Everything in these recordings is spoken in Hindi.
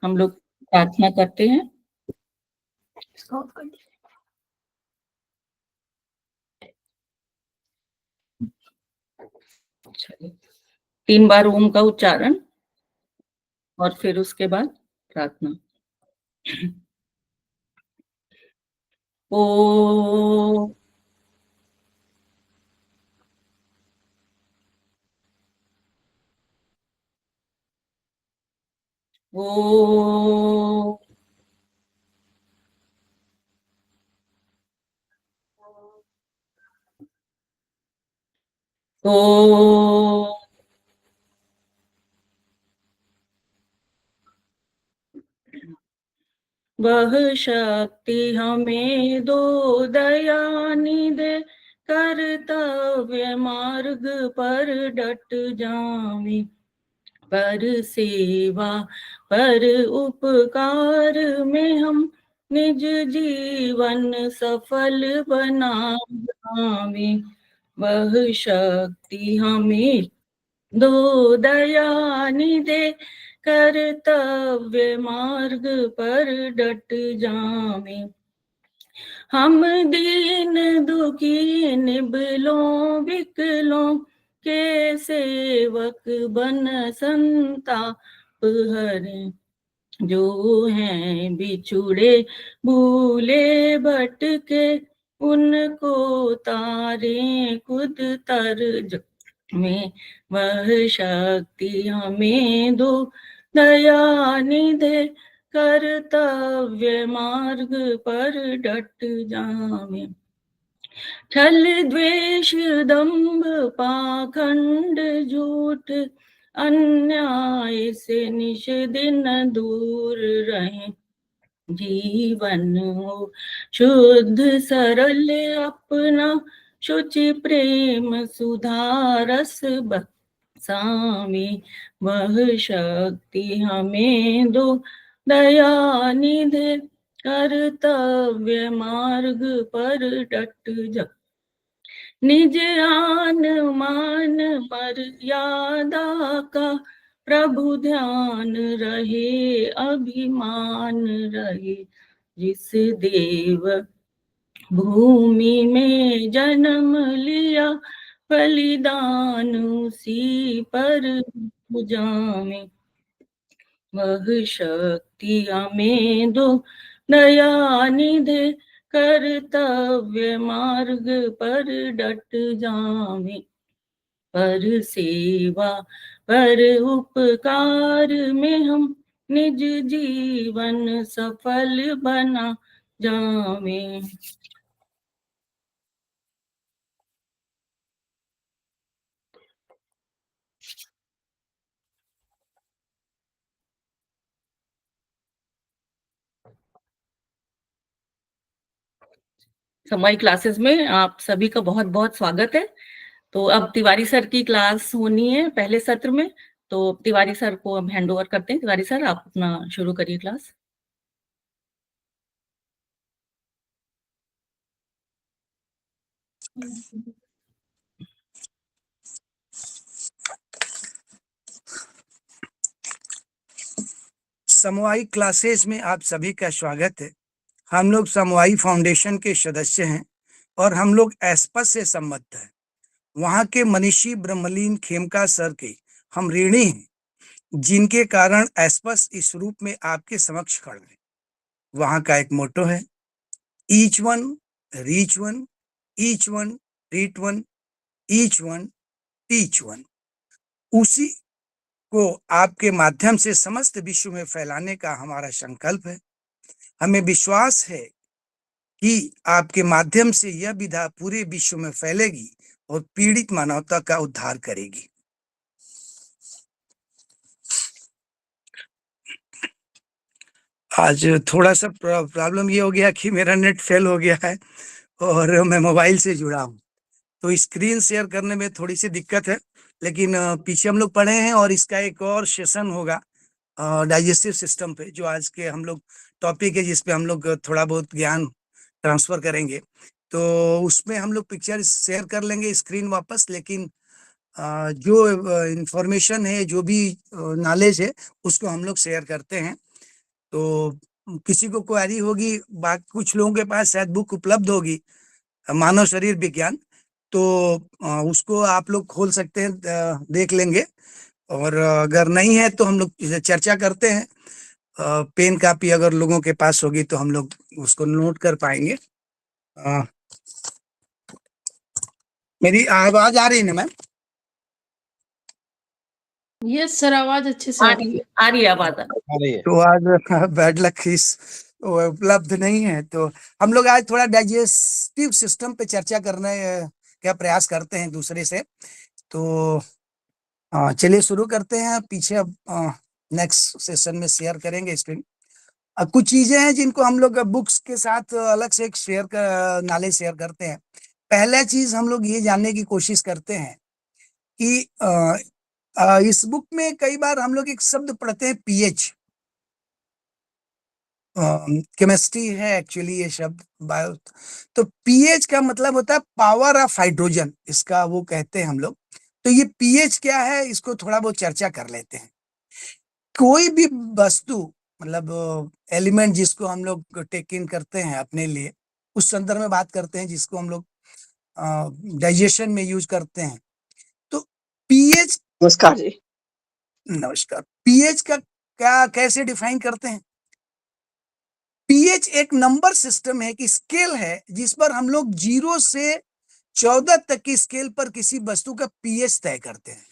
हम लोग प्रार्थना करते हैं। इसको ऑफ कर दीजिए। चलिए, 3 बार ओम का उच्चारण और फिर उसके बाद प्रार्थना। ओ ओ ओ वह शक्ति हमें दो दयानिधे, कर्तव्य मार्ग पर डट जावे। पर सेवा पर उपकार में हम निज जीवन सफल बनावे। वह शक्ति हमें दो दयानिधे, कर्तव्य मार्ग पर डट जावे। हम दीन दुखी निबलों विकलों के सेवक बन संताप हरें। जो हैं बिछुड़े भूले भटके, उनको तारे खुद तर में। वह शक्ति हमें दो दयानिधे, कर्तव्य मार्ग पर डट जावे। छल द्वेष दंभ पाखंड झूठ, अन्याय से निश दिन दूर रहें। जीवन हो शुद्ध सरल अपना, शुचि प्रेम सुधारस बसावे। वह शक्ति हमें दो दयानिधे, कर्तव्य मार्ग पर डट जा। निज आन मान मर्यादा का प्रभु ध्यान रहे, अभिमान रहे। जिस देव भूमि में जन्म लिया, बलिदान उसी पर जावे। वह शक्ति हमें दो दयानिधे, कर्तव्य मार्ग पर डट जावे। पर सेवा पर उपकार में हम निज जीवन सफल बना जावे। समाई क्लासेस में आप सभी का बहुत बहुत स्वागत है। तो अब तिवारी सर की क्लास होनी है पहले सत्र में, तो तिवारी सर को अब हैंड ओवर करते हैं। तिवारी सर, आप अपना शुरू करिए क्लास। समवायी क्लासेस में आप सभी का स्वागत है। हम लोग समवायी फाउंडेशन के सदस्य हैं और हम लोग एस्पस से संबद्ध हैं। वहाँ के मनीषी ब्रह्मलीन खेमका सर के हम ऋणी हैं, जिनके कारण एस्पस इस रूप में आपके समक्ष खड़े हैं। वहाँ का एक मोटो है, each one reach one, each one reach one, each one teach one. उसी को आपके माध्यम से समस्त विश्व में फैलाने का हमारा संकल्प है। हमें विश्वास है कि आपके माध्यम से यह विधा पूरे विश्व में फैलेगी और पीड़ित मानवता का उद्धार करेगी। आज थोड़ा सा प्रॉब्लम ये हो गया कि मेरा नेट फेल हो गया है और मैं मोबाइल से जुड़ा हूँ, तो स्क्रीन शेयर करने में थोड़ी सी दिक्कत है। लेकिन पीछे हम लोग पढ़े हैं और इसका एक और सेशन होगा डाइजेस्टिव सिस्टम पे, जो आज के हम लोग टॉपिक है, जिसपे हम लोग थोड़ा बहुत ज्ञान ट्रांसफर करेंगे। तो उसमें हम लोग पिक्चर शेयर कर लेंगे स्क्रीन वापस, लेकिन जो इंफॉर्मेशन है, जो भी नॉलेज है, उसको हम लोग शेयर करते हैं। तो किसी को क्वेरी होगी, बाकी कुछ लोगों के पास शायद बुक उपलब्ध होगी मानव शरीर विज्ञान, तो उसको आप लोग खोल सकते हैं, देख लेंगे। और अगर नहीं है तो हम लोग चर्चा करते हैं। पेन कापी अगर लोगों के पास होगी तो हम लोग उसको नोट कर पाएंगे। मेरी आवाज आ रही है ना मैम? यस सर, आवाज अच्छे से आ रही है आवाज। तो आज बैड लक इस उपलब्ध नहीं है, तो हम लोग आज थोड़ा डाइजेस्टिव सिस्टम पे चर्चा करने का प्रयास करते हैं दूसरे से। तो चलिए शुरू करते हैं। पीछे अब नेक्स्ट सेशन में शेयर करेंगे स्क्रीन। कुछ चीजें हैं जिनको हम लोग बुक्स के साथ अलग से एक शेयर कर नॉलेज शेयर करते हैं। पहला चीज हम लोग ये जानने की कोशिश करते हैं कि इस बुक में कई बार हम लोग एक शब्द पढ़ते हैं पीएच। केमिस्ट्री है एक्चुअली ये शब्द, बायो। तो पीएच का मतलब होता है पावर ऑफ हाइड्रोजन, इसका वो कहते हैं हम लोग। तो ये पीएच क्या है, इसको थोड़ा बहुत चर्चा कर लेते हैं। कोई भी वस्तु मतलब एलिमेंट जिसको हम लोग टेक इन करते हैं अपने लिए, उस संदर्भ में बात करते हैं, जिसको हम लोग डाइजेशन में यूज करते हैं। तो पीएच, नमस्कार जी। नमस्कार। पीएच का क्या कैसे डिफाइन करते हैं? पीएच एक नंबर सिस्टम है कि स्केल है जिस पर हम लोग 0 से 14 तक की स्केल पर किसी वस्तु का पीएच तय करते हैं।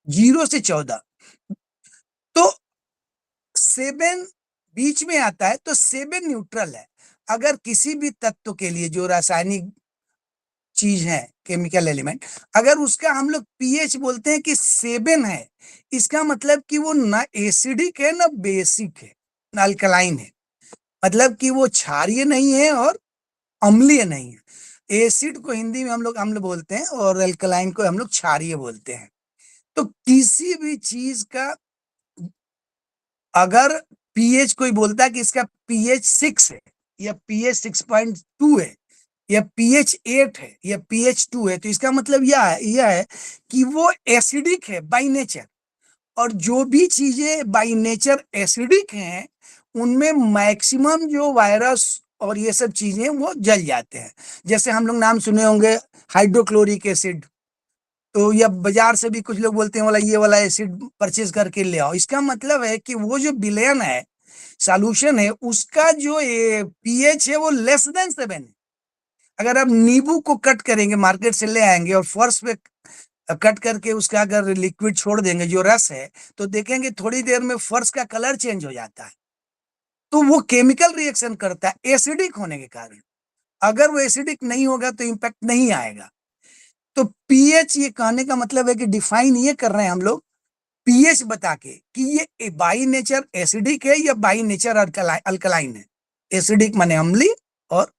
0 से 14। तो 7 बीच में आता है, तो 7 न्यूट्रल है। अगर किसी भी तत्व के लिए जो रासायनिक चीज है, केमिकल एलिमेंट, अगर उसका हम लोग पीएच बोलते हैं कि 7 है, इसका मतलब कि वो ना एसिडिक है ना बेसिक है ना अल्कलाइन है। मतलब कि वो क्षारीय नहीं है और अम्लीय नहीं है। एसिड को हिंदी में हम लोग अम्ल बोलते हैं और अल्कलाइन को हम लोग क्षारीय बोलते हैं। तो किसी भी चीज का अगर पीएच कोई बोलता है कि इसका पीएच 6 है या पीएच 6.2 है या पीएच 8 है या पीएच 2 है, तो इसका मतलब यह है कि वो एसिडिक है बाय नेचर। और जो भी चीजें बाय नेचर एसिडिक हैं, उनमें मैक्सिमम जो वायरस और ये सब चीजें वो जल जाते हैं। जैसे हम लोग नाम सुने होंगे हाइड्रोक्लोरिक एसिड, तो या बाजार से भी कुछ लोग बोलते हैं वाला ये वाला एसिड परचेज करके ले आओ। इसका मतलब है कि वो जो विलयन है, सॉल्यूशन है, उसका जो पीएच है वो लेस देन 7 है। अगर आप नींबू को कट करेंगे, मार्केट से ले आएंगे और फर्श पे कट करके उसका अगर लिक्विड छोड़ देंगे जो रस है, तो देखेंगे थोड़ी देर में फर्श का कलर चेंज हो जाता है। तो वो केमिकल रिएक्शन करता है एसिडिक होने के कारण। अगर वो एसिडिक नहीं होगा तो इम्पैक्ट नहीं आएगा। तो पीएच ये कहने का मतलब है कि डिफाइन ये कर रहे हैं हम लोग पीएच बता के कि ये बाई नेचर एसिडिक है या बाई नेचर अल्कलाइन है। एसिडिक माने अम्ली और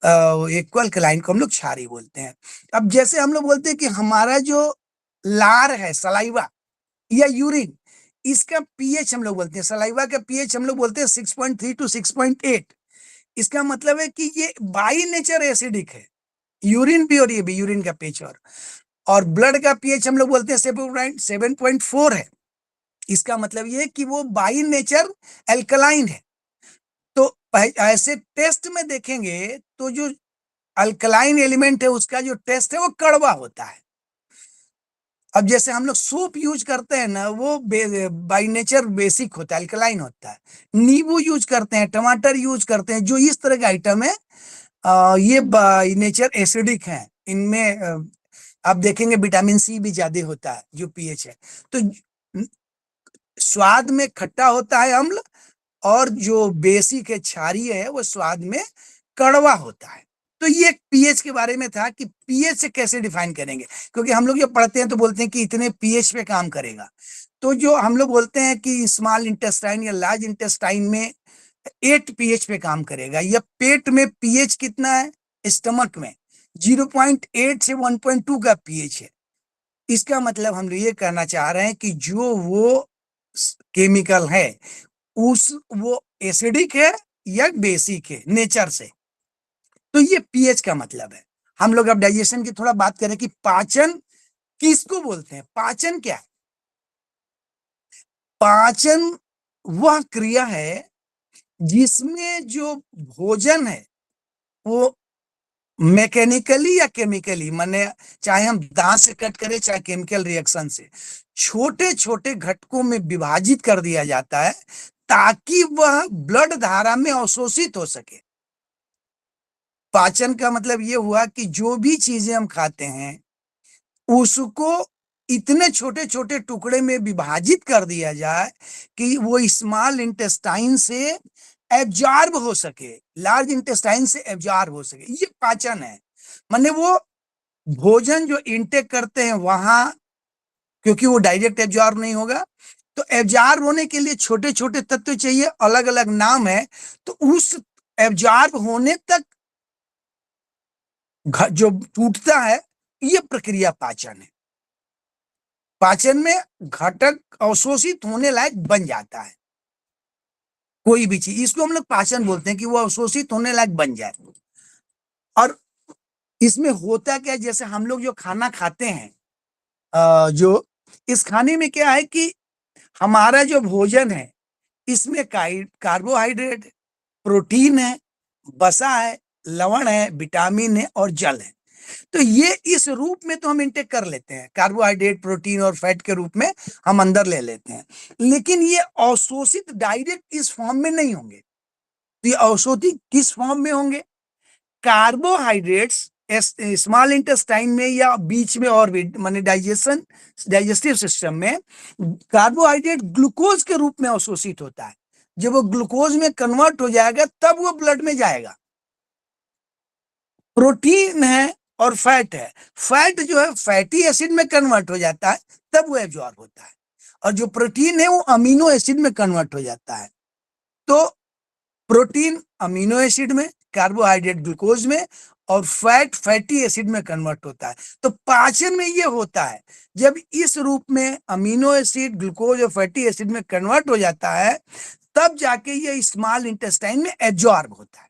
इक्वल अल्कलाइन को हम लोग क्षारीय बोलते हैं। अब जैसे हम लोग बोलते हैं कि हमारा जो लार है, सलाइवा या यूरिन, इसका पीएच हम लोग बोलते हैं, सलाइवा का पीएच हम लोग बोलते हैं 6.3 टू 6.8। इसका मतलब है कि ये बाई नेचर एसिडिक है, यूरिन भी और ये भी, यूरिन का पीएच। और ब्लड का पीएच हम लोग बोलते हैं 7.4 है। इसका मतलब ये है कि वो बाई नेचर एल्कलाइन है। तो ऐसे टेस्ट में देखेंगे तो जो अल्कलाइन एलिमेंट है उसका जो टेस्ट है वो कड़वा होता है। अब जैसे हम लोग सूप यूज करते हैं ना, वो बाई नेचर बेसिक होता है, अल्कलाइन होता है। नींबू यूज करते हैं, टमाटर यूज करते हैं, जो इस तरह का आइटम है ये बाई नेचर एसिडिक है। इनमें आप देखेंगे विटामिन सी भी ज्यादा होता है जो पीएच है। तो स्वाद में खट्टा होता है अम्ल, और जो बेसिक है क्षारीय है वो स्वाद में कड़वा होता है। तो ये पीएच के बारे में था कि पीएच से कैसे डिफाइन करेंगे, क्योंकि हम लोग जब पढ़ते हैं तो बोलते हैं कि इतने पीएच पे काम करेगा। तो जो हम लोग बोलते हैं कि स्मॉल इंटेस्टाइन या लार्ज इंटेस्टाइन में 8 पीएच पे काम करेगा, या पेट में पीएच कितना है, स्टमक में 0.8 से 1.2 का पीएच है। इसका मतलब हम लोग ये कहना चाह रहे हैं कि जो वो केमिकल है वो एसिडिक है या बेसिक है नेचर से। तो ये पीएच का मतलब है। हम लोग अब डाइजेशन की थोड़ा बात करें कि पाचन किसको बोलते हैं। पाचन क्या है? पाचन वह क्रिया है जिसमें जो भोजन है वो मैकेनिकली या केमिकली, माने चाहे हम दांत से कट करें चाहे केमिकल रिएक्शन से, छोटे छोटे घटकों में विभाजित कर दिया जाता है ताकि वह ब्लड धारा में अवशोषित हो सके। पाचन का मतलब ये हुआ कि जो भी चीजें हम खाते हैं उसको इतने छोटे छोटे टुकड़े में विभाजित कर दिया जाए कि वो स्मॉल इंटेस्टाइन से एब्जॉर्ब हो सके, लार्ज इंटेस्टाइन से एब्जॉर्ब हो सके। ये पाचन है। माने वो भोजन जो इंटेक करते हैं वहां, क्योंकि वो डायरेक्ट एब्जॉर्ब नहीं होगा, तो एब्जॉर्ब होने के लिए छोटे छोटे तत्व चाहिए, अलग अलग नाम है। तो उस एब्जॉर्ब होने तक जो टूटता है, ये प्रक्रिया पाचन है। पाचन में घटक अवशोषित होने लायक बन जाता है कोई भी चीज, इसको हम लोग पाचन बोलते हैं कि वो अवशोषित होने लायक बन जाए। और इसमें होता क्या है, जैसे हम लोग जो खाना खाते हैं, जो इस खाने में क्या है कि हमारा जो भोजन है इसमें कार्बोहाइड्रेट, प्रोटीन है, वसा है, लवण है, विटामिन है और जल है। तो ये इस रूप में तो हम इंटेक कर लेते हैं, कार्बोहाइड्रेट, प्रोटीन और फैट के रूप में हम अंदर ले लेते हैं, लेकिन ये अवशोषित डायरेक्ट इस फॉर्म में नहीं होंगे। तो ये अवशोषित किस फॉर्म में होंगे? कार्बोहाइड्रेट्स स्मॉल इंटेस्टाइन में या बीच में और भी, माने डाइजेस्टिव सिस्टम में कार्बोहाइड्रेट ग्लूकोज के रूप में अवशोषित होता है। जब वो ग्लूकोज में कन्वर्ट हो जाएगा तब वो ब्लड में जाएगा। प्रोटीन है और फैट है, फैट जो है फैटी एसिड में कन्वर्ट हो जाता है तब वो एब्जॉर्ब होता है, और जो प्रोटीन है वो अमीनो एसिड में कन्वर्ट हो जाता है। तो प्रोटीन अमीनो एसिड में, कार्बोहाइड्रेट ग्लूकोज में और फैट फैटी एसिड में कन्वर्ट होता है। तो पाचन में ये होता है, जब इस रूप में अमीनो एसिड, ग्लूकोज और फैटी एसिड में कन्वर्ट हो जाता है तब जाके ये स्मॉल इंटेस्टाइन में एब्जॉर्ब होता है।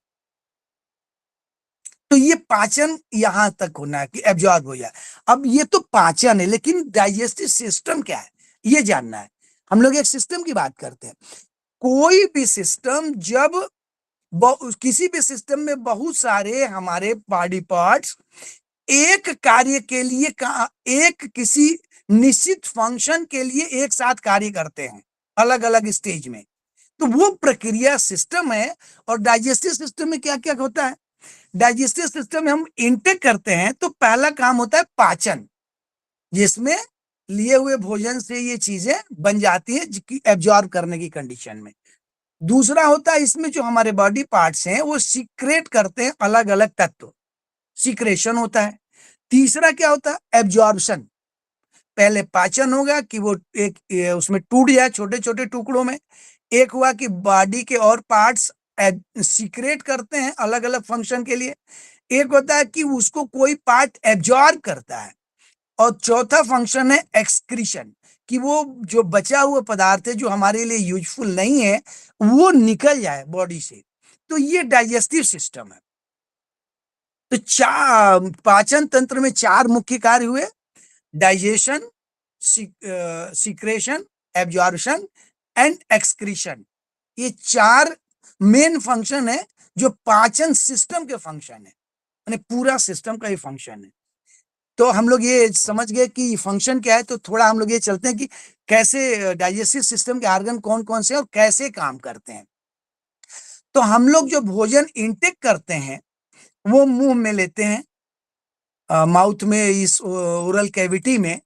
तो ये पाचन यहां तक होना है कि एब्जॉर्ब हो जाए। अब ये तो पाचन है, लेकिन डाइजेस्टिव सिस्टम क्या है ये जानना है। हम लोग एक सिस्टम की बात करते हैं। कोई भी सिस्टम, जब किसी भी सिस्टम में बहुत सारे हमारे बॉडी पार्ट्स एक कार्य के लिए एक किसी निश्चित फंक्शन के लिए एक साथ कार्य करते हैं अलग अलग स्टेज में, तो वो प्रक्रिया सिस्टम है। और डाइजेस्टिव सिस्टम में क्या क्या होता है? डाइजेस्टिव सिस्टम में हम इंटेक करते हैं तो पहला काम होता है पाचन, जिसमें लिए हुए भोजन से ये चीजें बन जाती है एब्जॉर्ब करने की कंडीशन में। दूसरा होता है इसमें जो हमारे बॉडी पार्ट्स हैं वो सीक्रेट करते हैं अलग अलग तत्व, सीक्रेशन होता है। तीसरा क्या होता है? एब्जॉर्प्शन। पहले पाचन होगा कि वो एक उसमें टूट जाए छोटे छोटे टुकड़ों में। एक हुआ कि बॉडी के और पार्ट्स सीक्रेट करते हैं अलग अलग फंक्शन के लिए। एक होता है कि उसको कोई पार्ट एब्जॉर्ब करता है। और चौथा फंक्शन है एक्सक्रीशन, कि वो जो बचा हुआ पदार्थ है जो हमारे लिए यूजफुल नहीं है वो निकल जाए बॉडी से। तो ये डाइजेस्टिव सिस्टम है। तो पाचन तंत्र में 4 मुख्य कार्य हुए: digestion, secretion, absorption and excretion. ये 4 मेन फंक्शन है जो पाचन सिस्टम के फंक्शन है, यानी पूरा सिस्टम का ही फंक्शन है। तो हम लोग ये समझ गए कि फंक्शन क्या है। तो थोड़ा हम लोग ये चलते हैं कि कैसे डाइजेस्टिव सिस्टम के ऑर्गन कौन कौन से और कैसे काम करते हैं। तो हम लोग जो भोजन इंटेक करते हैं वो मुंह में लेते हैं, माउथ में, इस ओरल कैविटी में।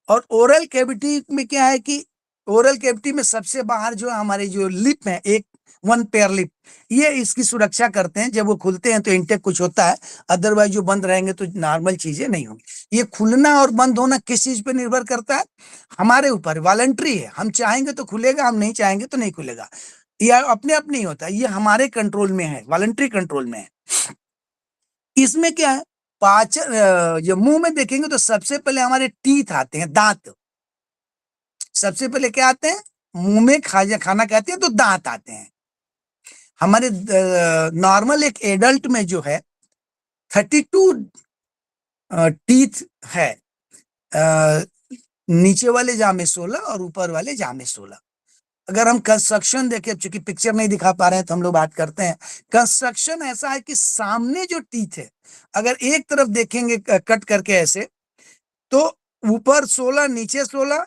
और ओरल कैविटी में क्या है कि ओरल कैविटी में सबसे बाहर जो हमारे जो लिप है, एक 1 पेयर लिप, ये इसकी सुरक्षा करते हैं। जब वो खुलते हैं तो इंटेक कुछ होता है, अदरवाइज जो बंद रहेंगे तो नॉर्मल चीजें नहीं होंगी। ये खुलना और बंद होना किस चीज पे निर्भर करता है? हमारे ऊपर, वॉलंटरी है। हम चाहेंगे तो खुलेगा, हम नहीं चाहेंगे तो नहीं खुलेगा। यह अपने आप नहीं होता, ये हमारे कंट्रोल में है, वॉलंटरी कंट्रोल में है। इसमें क्या है? पाचन, जो मुंह में देखेंगे तो सबसे पहले हमारे टीथ आते हैं, दांत। सबसे पहले क्या आते हैं? मुंह में खाना खाते हैं तो दांत आते हैं। हमारे नॉर्मल एक एडल्ट में जो है 32 टीथ है, नीचे वाले जामे 16 और ऊपर वाले जामे 16। अगर हम कंस्ट्रक्शन देखें, चूंकि पिक्चर नहीं दिखा पा रहे हैं तो हम लोग बात करते हैं। कंस्ट्रक्शन ऐसा है कि सामने जो टीथ है, अगर एक तरफ देखेंगे कट करके ऐसे, तो ऊपर 16, नीचे 16,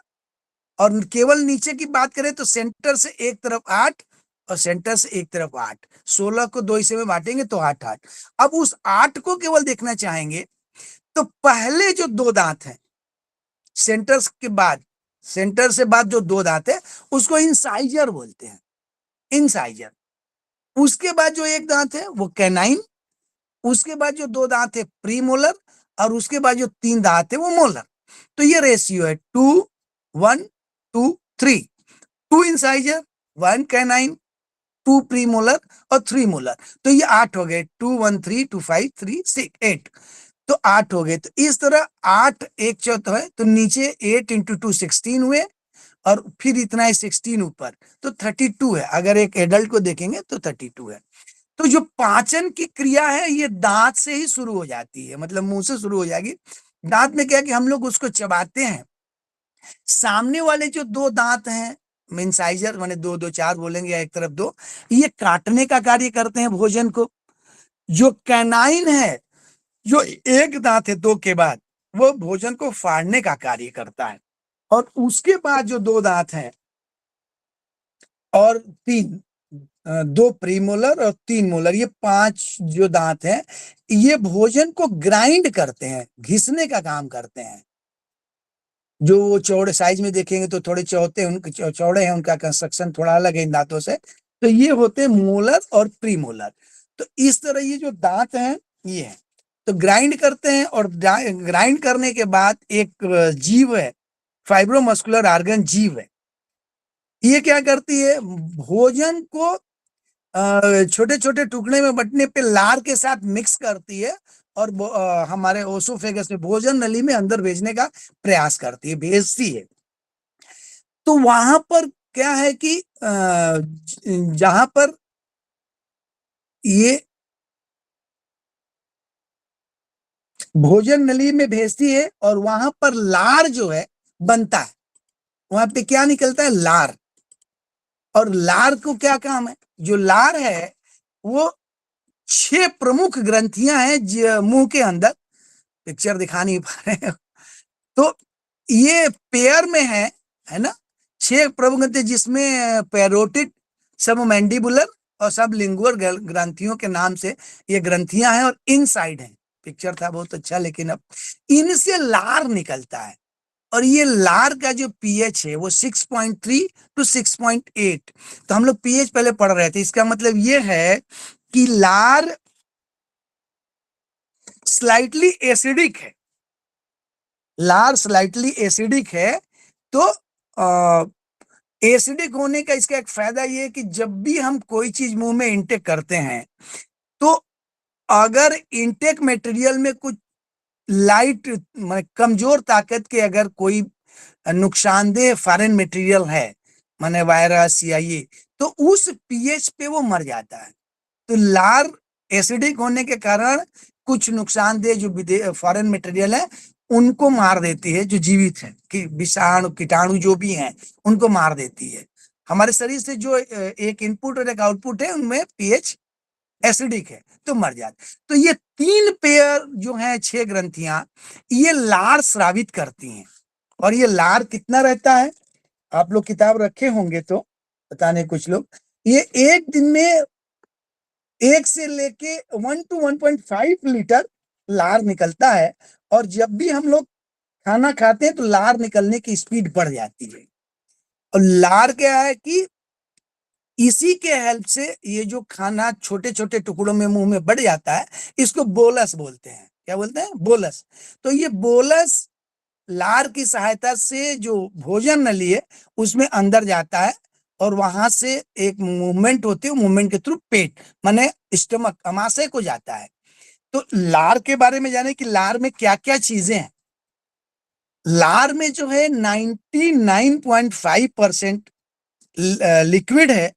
और केवल नीचे की बात करें तो सेंटर से एक तरफ 8 और सेंटर से एक तरफ 8, 16 को 2 हिस्से में बांटेंगे तो 8 8। अब उस 8 को केवल देखना चाहेंगे तो पहले जो 2 दांत हैं सेंटर के बाद, सेंटर से बाद जो 2 दांत है उसको इंसाइजर बोलते हैं, इंसाइजर। उसके बाद जो एक दांत है वो कैनाइन, उसके बाद जो 2 दांत है प्रीमोलर, और उसके बाद जो 3 दांत है वो मोलर। तो ये रेशियो है 2 1 2 3, 2 इंसाइजर, 1 कैनाइन, 2 प्रीमोलर और 3 मोलर। तो ये 8 हो गए, 2 1 3 2 5 3 6 8, तो 8 हो गए। तो इस तरह 8 एक चौथा है, तो नीचे 8 इंटू 2 16 हुए, और फिर इतना है 16 ऊपर, तो 32 है। अगर एक एडल्ट को देखेंगे तो 32 है। तो जो पाचन की क्रिया है ये दांत से ही शुरू हो जाती है, मतलब मुंह से शुरू हो जाएगी। दांत में क्या कि हम लोग उसको चबाते हैं। सामने वाले जो 2 दांत हैं इंसाइजर, माने 2 2 4 बोलेंगे, या एक तरफ 2, ये काटने का कार्य करते हैं भोजन को। जो कैनाइन है, जो एक दांत है 2 के बाद, वो भोजन को फाड़ने का कार्य करता है। और उसके बाद जो 2 दांत हैं और 3, 2 प्रीमोलर और 3 मोलर, ये 5 जो दांत हैं ये भोजन को ग्राइंड करते हैं, घिसने का काम करते हैं। जो चौड़े साइज में देखेंगे तो थोड़े चौथे उनके चौड़े हैं, उनका कंस्ट्रक्शन थोड़ा अलग है इन दांतों से। तो ये होते हैं मोलर और प्रीमोलर। तो इस तरह ये जो दांत हैं ये है, तो ग्राइंड करते हैं, और ग्राइंड करने के बाद एक जीव है, फाइब्रोमस्कुलर ऑर्गन जीव है, ये क्या करती है, भोजन को छोटे छोटे टुकड़े में बंटने पे लार के साथ मिक्स करती है, और हमारे ओसोफेगस में, भोजन नली में अंदर भेजने का प्रयास करती है, भेजती है। तो वहां पर क्या है कि जहां पर ये भोजन नली में भेजती है और वहां पर लार जो है बनता है, वहां पे क्या निकलता है, लार। और लार को क्या काम है, जो लार है वो 6 प्रमुख ग्रंथियां हैं मुंह के अंदर, पिक्चर दिखा नहीं पा रहे हैं। तो ये पेयर में है ना, 6 प्रमुख ग्रंथि, जिसमें पैरोटिड, सब मैंडिबुलर और सब लिंगुअल ग्रंथियों के नाम से ये ग्रंथियां हैं, और इनसाइड है। पिक्चर था बहुत अच्छा, लेकिन अब इनसे लार निकलता है, और ये लार का जो पीएच है वो 6.3 टू 6.8। तो हम लोग पीएच पहले पढ़ रहे थे, इसका मतलब ये है कि लार स्लाइटली एसिडिक है, लार स्लाइटली एसिडिक है। तो एसिडिक होने का इसका एक फायदा ये है कि जब भी हम कोई चीज मुंह में इंटेक करते हैं, तो अगर इंटेक मटेरियल में कुछ लाइट, कमजोर ताकत के अगर कोई नुकसानदेह फॉरेन मटेरियल है, माने वायरस या ये, तो उस पीएच पे वो मर जाता है। तो लार एसिडिक होने के कारण कुछ नुकसानदेह जो फॉरेन मटेरियल है उनको मार देती है, जो जीवित है, कि विषाणु कीटाणु जो भी हैं उनको मार देती है। हमारे शरीर से जो एक इनपुट और एक आउटपुट है, उनमें पीएच एसिडिक है तो मर जाते। तो ये 3 पेयर जो है, 6 ग्रंथियां, ये लार स्रावित करती हैं। और ये लार कितना रहता है, आप लोग किताब रखे होंगे तो बताने कुछ लोग, ये एक दिन में 1 से लेके 1 to 1.5 लीटर लार निकलता है। और जब भी हम लोग खाना खाते हैं तो लार निकलने की स्पीड बढ़ जाती है। और लार क्या है कि इसी के हेल्प से ये जो खाना छोटे छोटे टुकड़ों में मुंह में बढ़ जाता है, इसको बोलस बोलते हैं। क्या बोलते हैं, बोलस। तो ये बोलस लार की सहायता से जो भोजन नली है उसमें अंदर जाता है, और वहां से एक मूवमेंट होती है, मूवमेंट के थ्रू पेट माने स्टमक, अमाशय को जाता है। तो लार के बारे में जाने कि लार में क्या क्या चीजें हैं। लार में जो है 99.5% लिक्विड है,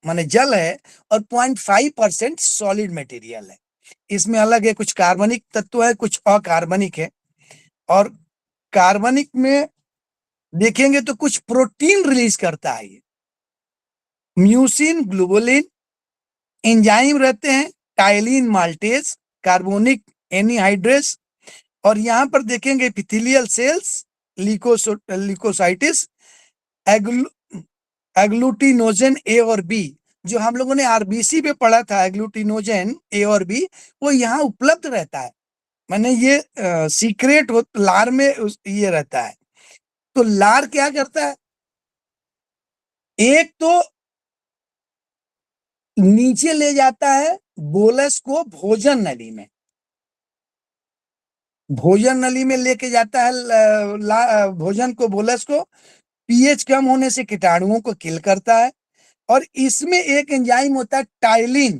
माने जल है, और 0.5% सॉलिड मटेरियल है। इसमें अलग है, कुछ कार्बनिक तत्व है, कुछ अकार्बनिक है। और कार्बनिक में देखेंगे तो कुछ प्रोटीन रिलीज करता है ये, म्यूसिन, ग्लोबुलिन, एंजाइम रहते हैं टाइलिन, माल्टेज, कार्बोनिक एनहाइड्रेस, और यहां पर देखेंगे एपिथेलियल सेल्स, लिकोसाइटिस, एग्लूटिनोजन ए और बी। जो हम लोगों ने आरबीसी पे पढ़ा था एग्लूटिनोजन ए और बी, वो यहाँ उपलब्ध रहता है। माने ये सीक्रेट लार में ये रहता है। तो लार क्या करता है, एक तो नीचे ले जाता है बोलस को भोजन नली में, भोजन नली में लेके जाता है भोजन को, बोलस को। पीएच कम होने से कीटाणुओं को किल करता है। और इसमें एक एंजाइम होता है टाइलिन।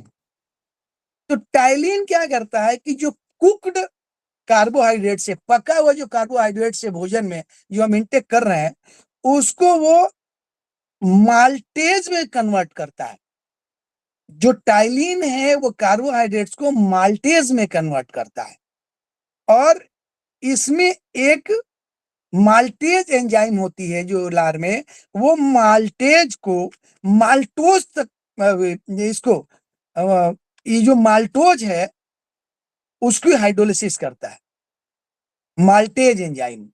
तो टाइलिन क्या करता है कि जो कुक्ड कार्बोहाइड्रेट से, पका हुआ जो कार्बोहाइड्रेट से भोजन में जो हम इंटेक कर रहे हैं, उसको वो माल्टेज में कन्वर्ट करता है। जो टाइलिन है वो कार्बोहाइड्रेट्स को माल्टेज में कन्वर्ट करता है। और इसमें एक माल्टेज एंजाइम होती है जो लार में, वो माल्टेज को माल्टोज तक, इसको ये जो माल्टोज है उसकी हाइड्रोलिसिस करता है, माल्टेज एंजाइम।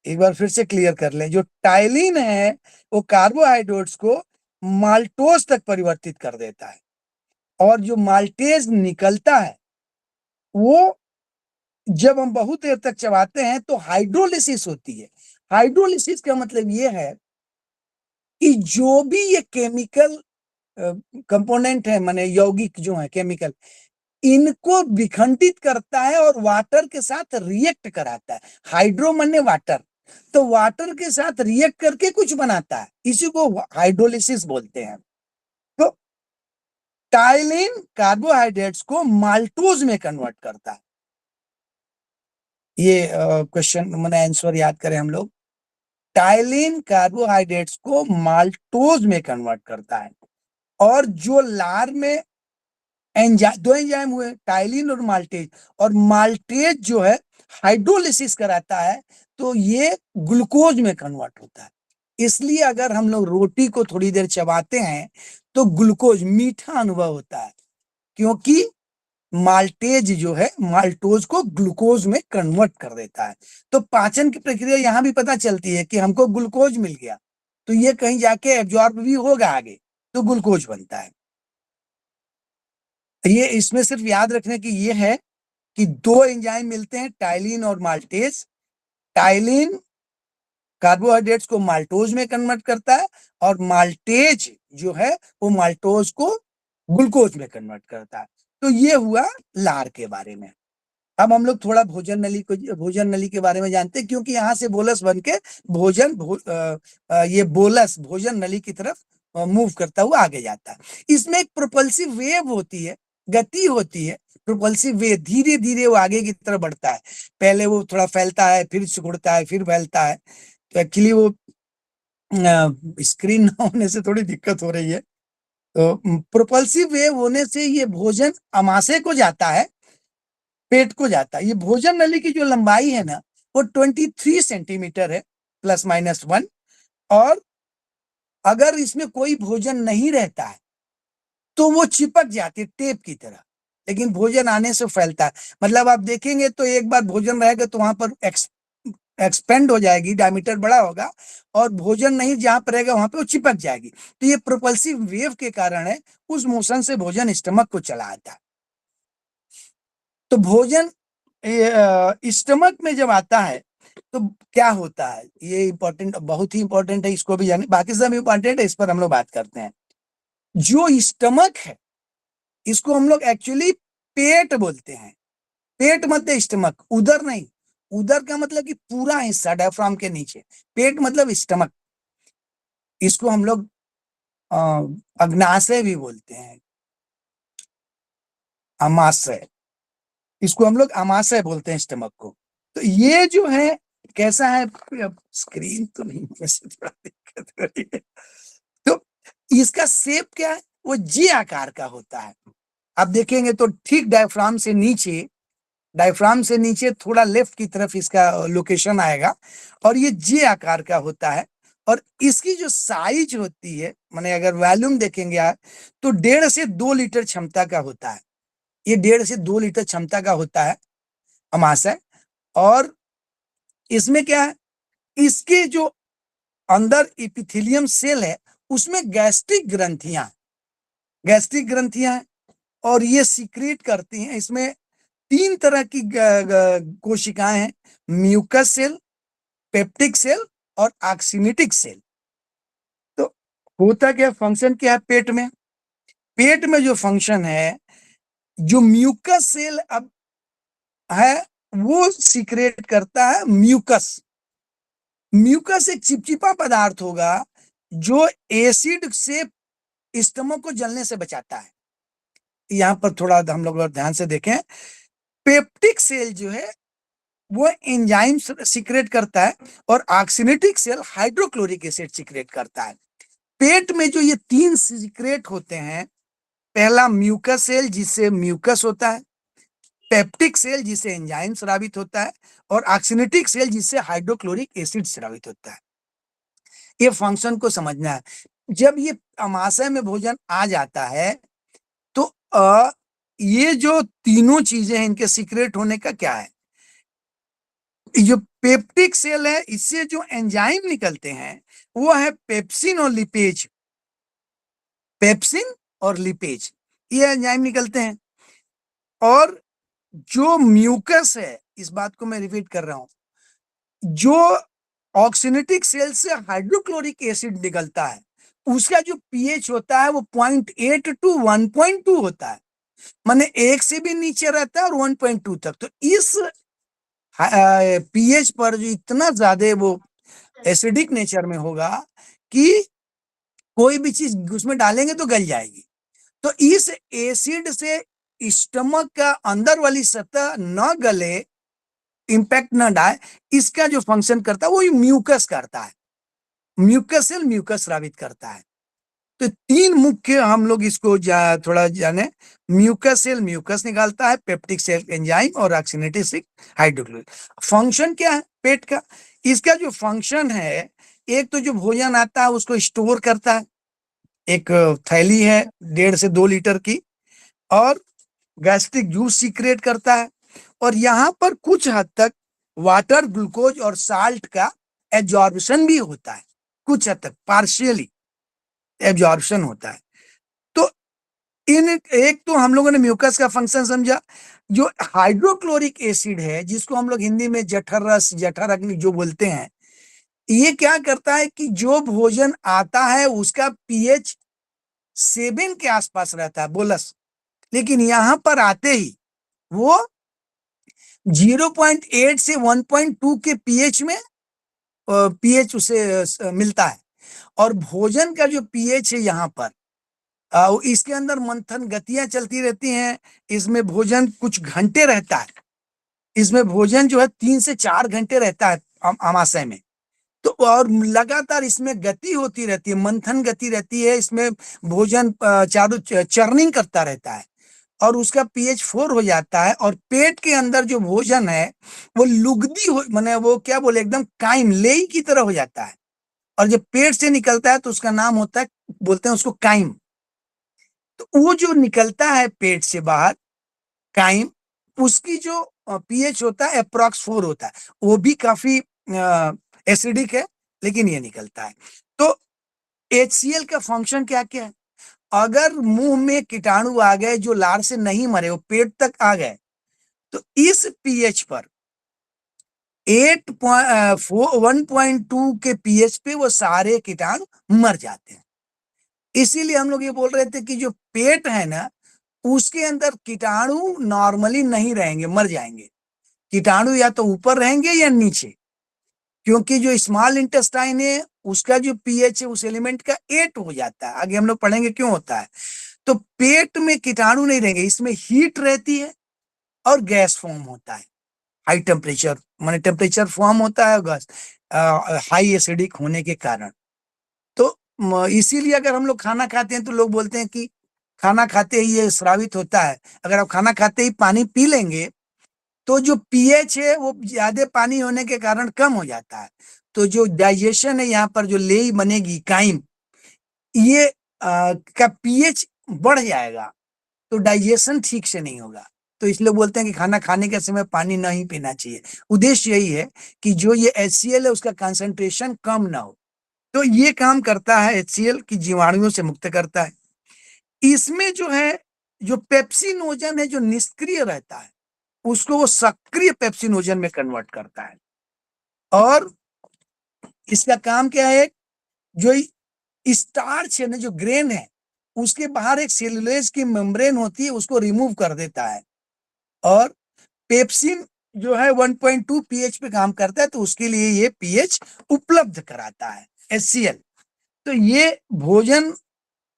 एक बार फिर से क्लियर कर लें, जो टाइलिन है वो कार्बोहाइड्रेट्स को माल्टोज तक परिवर्तित कर देता है, और जो माल्टेज निकलता है वो जब हम बहुत देर तक चबाते हैं तो हाइड्रोलिसिस होती है। हाइड्रोलिसिस का मतलब ये है कि जो भी ये केमिकल कंपोनेंट है, माने यौगिक जो है केमिकल, इनको विखंडित करता है और वाटर के साथ रिएक्ट कराता है। हाइड्रो माने वाटर, तो वाटर के साथ रिएक्ट करके कुछ बनाता है, इसी को हाइड्रोलिसिस बोलते हैं। तो टाइलिन कार्बोहाइड्रेट्स को माल्टोज में कन्वर्ट करता है। ये क्वेश्चन मैंने आंसर याद करें हम लोग। टाइलिन कार्बोहाइड्रेट्स को माल्टोज में कन्वर्ट करता है। और जो लार में दो एंजाइम हुए, टाइलिन और माल्टेज, और माल्टेज जो है हाइड्रोलिसिस कराता है, तो ये ग्लूकोज में कन्वर्ट होता है। इसलिए अगर हम लोग रोटी को थोड़ी देर चबाते हैं तो ग्लूकोज, मीठा अनुभव होता है, क्योंकि माल्टेज जो है माल्टोज को ग्लूकोज में कन्वर्ट कर देता है। तो पाचन की प्रक्रिया यहां भी पता चलती है कि हमको ग्लूकोज मिल गया, तो ये कहीं जाके एब्जॉर्ब भी होगा आगे, तो ग्लूकोज बनता है। ये इसमें सिर्फ याद रखने की ये है कि दो एंजाइम मिलते हैं, टाइलिन और माल्टेज। टाइलिन कार्बोहाइड्रेट्स को माल्टोज में कन्वर्ट करता है, और माल्टेज जो है वो माल्टोज को ग्लूकोज में कन्वर्ट करता है। तो ये हुआ लार के बारे में। अब हम लोग थोड़ा भोजन नली के बारे में जानते हैं, क्योंकि यहाँ से बोलस बन के ये बोलस भोजन नली की तरफ मूव करता हुआ आगे जाता है। इसमें एक प्रोपल्सिव वेव होती है, गति होती है, प्रोपल्सिव वेव, धीरे धीरे वो आगे की तरफ बढ़ता है। पहले वो थोड़ा फैलता है, फिर सिकुड़ता है, फिर फैलता है। तो एक्चुअली वो स्क्रीन ना होने से थोड़ी दिक्कत हो रही है। तो प्रोपल्सिव वेव होने से ये भोजन अमाशय को जाता है, पेट को जाता है। ये भोजन नली की जो लंबाई है ना, वो 23 सेंटीमीटर है, ±1। और अगर इसमें कोई भोजन नहीं रहता है तो वो चिपक जाती है टेप की तरह, लेकिन भोजन आने से फैलता है। मतलब आप देखेंगे तो एक बार भोजन रहेगा तो वहां पर एक्सपेंड हो जाएगी, डायमीटर बड़ा होगा, और भोजन नहीं जहां पर रहेगा वहां पे वो चिपक जाएगी। तो ये प्रोपल्सिव वेव के कारण है, उस मोशन से भोजन स्टमक को चला आता है। तो भोजन स्टमक में जब आता है तो क्या होता है, ये इंपॉर्टेंट, बहुत ही इंपॉर्टेंट है, इसको भी जाने, बाकी सब इंपॉर्टेंट है, इस पर हम लोग बात करते हैं। जो स्टमक है इसको हम लोग एक्चुअली पेट बोलते हैं। पेट मतलब स्टमक, उदर नहीं। उदर का मतलब कि पूरा हिस्सा डायफ्राम के नीचे, पेट मतलब स्टमक। इसको हम लोग अग्नाशय भी बोलते हैं, अमाशय, इसको हम लोग अमाशय बोलते हैं स्टमक को। तो ये जो है कैसा है, अब स्क्रीन तो नहीं, वैसे थोड़ा दिक्कत हो रही है। तो इसका शेप क्या है, वो जे आकार का होता है। आप देखेंगे तो ठीक डायफ्राम से नीचे थोड़ा लेफ्ट की तरफ इसका लोकेशन आएगा, और ये जे आकार का होता है। और इसकी जो साइज होती है, माने अगर वॉल्यूम देखेंगे आप, तो 1.5 से 2 लीटर क्षमता का होता है। ये 1.5 से 2 लीटर क्षमता का होता है अमाशय। और इसमें क्या है, इसके जो अंदर एपिथेलियम सेल है उसमें गैस्ट्रिक ग्रंथियां हैं, और ये सीक्रेट करती हैं। इसमें 3 तरह की कोशिकाएं हैं, म्यूकस सेल, पेप्टिक सेल और ऑक्सिनेटिक सेल। तो होता क्या, फंक्शन क्या है पेट में जो फंक्शन है, जो म्यूकस सेल अब है वो सीक्रेट करता है म्यूकस। म्यूकस एक चिपचिपा पदार्थ होगा जो एसिड से स्टमक को जलने से बचाता है। यहां पर थोड़ा हम लोग ध्यान से देखें, पेप्टिक सेल जो है वो एंजाइम सीक्रेट करता है, और ऑक्सिनेटिक सेल हाइड्रोक्लोरिक एसिड सीक्रेट करता है। पेट में जो ये 3 सीक्रेट होते हैं, पहला म्यूकस सेल जिससे म्यूकस होता है, पेप्टिक सेल जिससे एंजाइम स्रावित होता है, और ऑक्सिनेटिक सेल जिससे हाइड्रोक्लोरिक एसिड स्रावित होता है। ये फंक्शन को समझना है। जब ये अमाशय में भोजन आ जाता है तो ये जो तीनों चीजें हैं, इनके सीक्रेट होने का क्या है, जो पेप्टिक सेल है इससे जो एंजाइम निकलते हैं वो है पेप्सिन और लिपेज, ये एंजाइम निकलते हैं। और जो म्यूकस है, इस बात को मैं रिपीट कर रहा हूं, जो ऑक्सिनेटिक सेल से हाइड्रोक्लोरिक एसिड निकलता है उसका जो पीएच होता है वो 0.8 टू 1.2 होता है, माने 1 से भी नीचे रहता है और 1.2 तक। तो इस पीएच पर जो इतना ज्यादा वो एसिडिक नेचर में होगा कि कोई भी चीज उसमें डालेंगे तो गल जाएगी। तो इस एसिड से स्टमक का अंदर वाली सतह न गले, इंपैक्ट न डाले, इसका जो फंक्शन करता है वो म्यूकस करता है। म्यूकस सेल म्यूकस स्रावित करता है। तो 3 मुख्य हम लोग इसको थोड़ा जाने, म्यूकस सेल म्यूकस निकालता है, पेप्टिक सेल एंजाइम, और ऑक्सिनेटिक सेल हाइड्रोक्लोरिक। फंक्शन क्या है पेट का, इसका जो फंक्शन है, एक तो जो भोजन आता है उसको स्टोर करता है, एक थैली है 1.5 से 2 लीटर की, और गैस्ट्रिक जूस सीक्रेट करता है, और यहाँ पर कुछ हद तक वाटर, ग्लूकोज और साल्ट का एब्जॉर्प्शन भी होता है, कुछ हद तक पार्शियली एब्जॉर्प्शन होता है। तो एक तो हम लोगों ने म्यूकस का फंक्शन समझा। जो हाइड्रोक्लोरिक एसिड है जिसको हम लोग हिंदी में जठर रस, जठर अग्नि जो बोलते हैं, ये क्या करता है कि जो भोजन आता है उसका पीएच 7 के आसपास रहता है, बोलस, लेकिन यहां पर आते ही वो 0.8 से 1.2 के पीएच में पीएच उसे मिलता है। और भोजन का जो पीएच है यहाँ पर, इसके अंदर मंथन गतियां चलती रहती हैं, इसमें भोजन कुछ घंटे रहता है, इसमें भोजन जो है 3 से 4 घंटे रहता है अमाशय में। तो और लगातार इसमें गति होती रहती है, मंथन गति रहती है, इसमें भोजन चारों चर्निंग करता रहता है, और उसका पीएच 4 हो जाता है। और पेट के अंदर जो भोजन है वो लुगदी हो, माने वो क्या बोले, एकदम काइम लेई की तरह हो जाता है। और जब पेट से निकलता है तो उसका नाम होता है, बोलते हैं उसको काइम। तो वो जो निकलता है पेट से बाहर काइम, उसकी जो पीएच होता है अप्रॉक्स 4 होता है, वो भी काफी एसिडिक है, लेकिन ये निकलता है। तो HCl का फंक्शन क्या क्या है, अगर मुंह में कीटाणु आ गए जो लार से नहीं मरे, वो पेट तक आ गए, तो इस पीएच पर 1.2 के पीएच पे वो सारे कीटाणु मर जाते हैं। इसीलिए हम लोग ये बोल रहे थे कि जो पेट है ना, उसके अंदर कीटाणु नॉर्मली नहीं रहेंगे, मर जाएंगे। कीटाणु या तो ऊपर रहेंगे या नीचे, क्योंकि जो स्मॉल इंटेस्टाइन है उसका जो पीएच है उस एलिमेंट का 8 हो जाता है। आगे हम लोग पढ़ेंगे क्यों होता है। तो पेट में कीटाणु नहीं रहेंगे, इसमें हीट रहती है और गैस फॉर्म होता है, हाई टेम्परेचर, माने टेम्परेचर फॉर्म होता है गैस, हाई एसिडिक होने के कारण। तो इसीलिए अगर हम लोग खाना खाते हैं तो लोग बोलते हैं कि खाना खाते ही ये स्रावित होता है। अगर आप खाना खाते ही पानी पी लेंगे तो जो पीएच है वो ज्यादा पानी होने के कारण कम हो जाता है, तो जो डाइजेशन है यहाँ पर जो लेई बनेगी काइम, ये का पीएच बढ़ जाएगा तो डाइजेशन ठीक से नहीं होगा। तो इसलिए बोलते हैं कि खाना खाने के समय पानी नहीं पीना चाहिए। उद्देश्य यही है कि जो ये HCl है उसका कंसंट्रेशन कम ना हो। तो ये काम करता है HCl की जीवाणुओं से मुक्त करता है। इसमें जो है जो पेप्सिनोजन है जो निष्क्रिय रहता है उसको वो सक्रिय पेप्सिनोजन में कन्वर्ट करता है। और इसका काम क्या है, जो स्टार्च है ना, जो ग्रेन है उसके बाहर एक सेलुलोज की मेम्ब्रेन होती है, उसको रिमूव कर देता है। और पेप्सिन जो है 1.2 pH पे काम करता है, तो उसके लिए ये pH उपलब्ध कराता है HCl। तो ये भोजन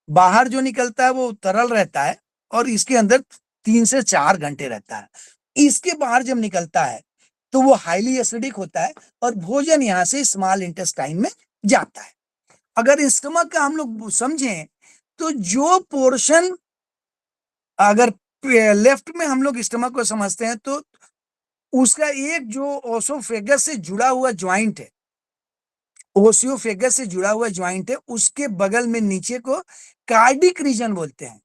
बाहर जो निकलता है वो तरल रहता है और इसके अंदर 3 से 4 घंटे रहता है। इसके बाहर जब निकलता है तो वो हाईली एसिडिक होता है और भोजन यहाँ से स्मॉल इंटेस्टाइन में जाता है। अगर स्टमक का हम लोग समझें तो जो पोर्शन, अगर लेफ्ट में हम लोग स्टमक को समझते हैं तो उसका एक जो ओसोफेगस से जुड़ा हुआ ज्वाइंट है, ओसियोफेगस से जुड़ा हुआ ज्वाइंट है, उसके बगल में नीचे को कार्डिक रीजन बोलते हैं।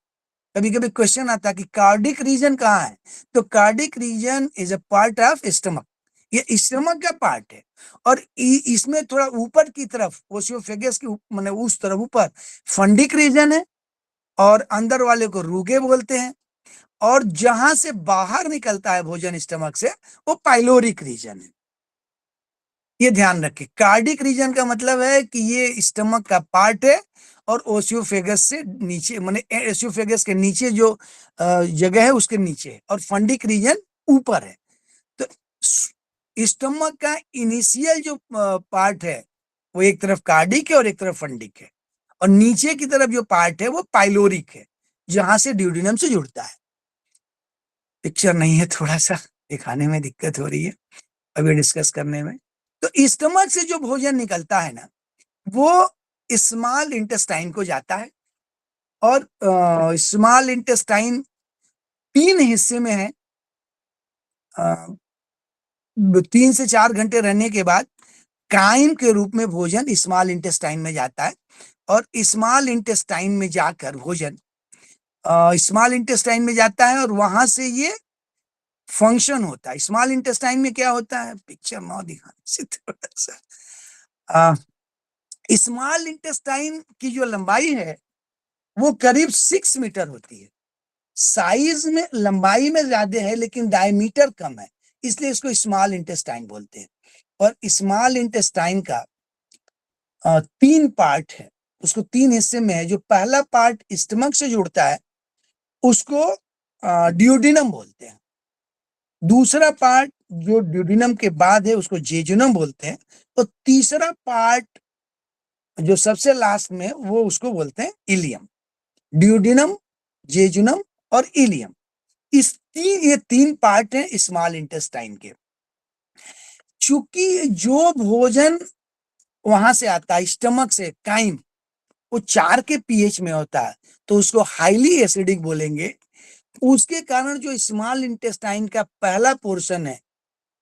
कभी कभी क्वेश्चन आता है कि कार्डिक रीजन कहाँ है, तो cardiac region is a part of stomach, ये स्टमक का पार्ट है। और इसमें थोड़ा ऊपर की तरफ ओसियोफेगस की माने उस तरफ ऊपर फंडिक रीजन है और अंदर वाले को रूगे बोलते हैं। और जहां से बाहर निकलता है भोजन स्टमक से वो पाइलोरिक रीजन है। ये ध्यान रखें, कार्डिक रीजन का मतलब है कि ये स्टमक का पार्ट है और ओसियोफेगस से नीचे, माने ओसियोफेगस के नीचे जो जगह है उसके नीचे है, और फंडिक रीजन ऊपर है। तो स्टमक का इनिशियल जो पार्ट है वो एक तरफ कार्डिक है और एक तरफ फंडिक है, और नीचे की तरफ जो पार्ट है वो पाइलोरिक है, जहां से ड्यूडिनम से जुड़ता है। पिक्चर नहीं है, थोड़ा सा दिखाने में दिक्कत हो रही है अभी डिस्कस करने में। तो स्टमक से जो भोजन निकलता है ना वो स्मॉल इंटेस्टाइन को जाता है, और स्मॉल इंटेस्टाइन 3 हिस्से में है। 3 से 4 घंटे रहने के बाद काइम के रूप में भोजन स्मॉल इंटेस्टाइन में जाता है, और स्मॉल इंटेस्टाइन में जाकर भोजन स्मॉल इंटेस्टाइन में जाता है, और वहां से ये फंक्शन होता है। स्मॉल इंटेस्टाइन में क्या होता है, पिक्चर ना दिखाने से थोड़ा सा, स्मॉल इंटेस्टाइन की जो लंबाई है वो करीब 6 मीटर होती है। साइज में लंबाई में ज्यादा है लेकिन डायमीटर कम है, इसलिए इसको स्मॉल इंटेस्टाइन बोलते हैं। और स्मॉल इंटेस्टाइन का 3 पार्ट है, उसको 3 हिस्से में है। जो पहला पार्ट स्टमक से जुड़ता है उसको ड्यूडिनम बोलते हैं। दूसरा पार्ट जो ड्यूडिनम के बाद है उसको जेजुनम बोलते हैं, और तीसरा पार्ट जो सबसे लास्ट में वो उसको बोलते हैं इलियम। ड्यूडिनम, जेजुनम और इलियम, ये 3 पार्ट हैं स्मॉल इंटेस्टाइन के। चूंकि जो भोजन वहां से आता है स्टमक से काइम, वो 4 के pH में होता है तो उसको हाईली एसिडिक बोलेंगे। उसके कारण जो स्मॉल इंटेस्टाइन का पहला पोर्शन है,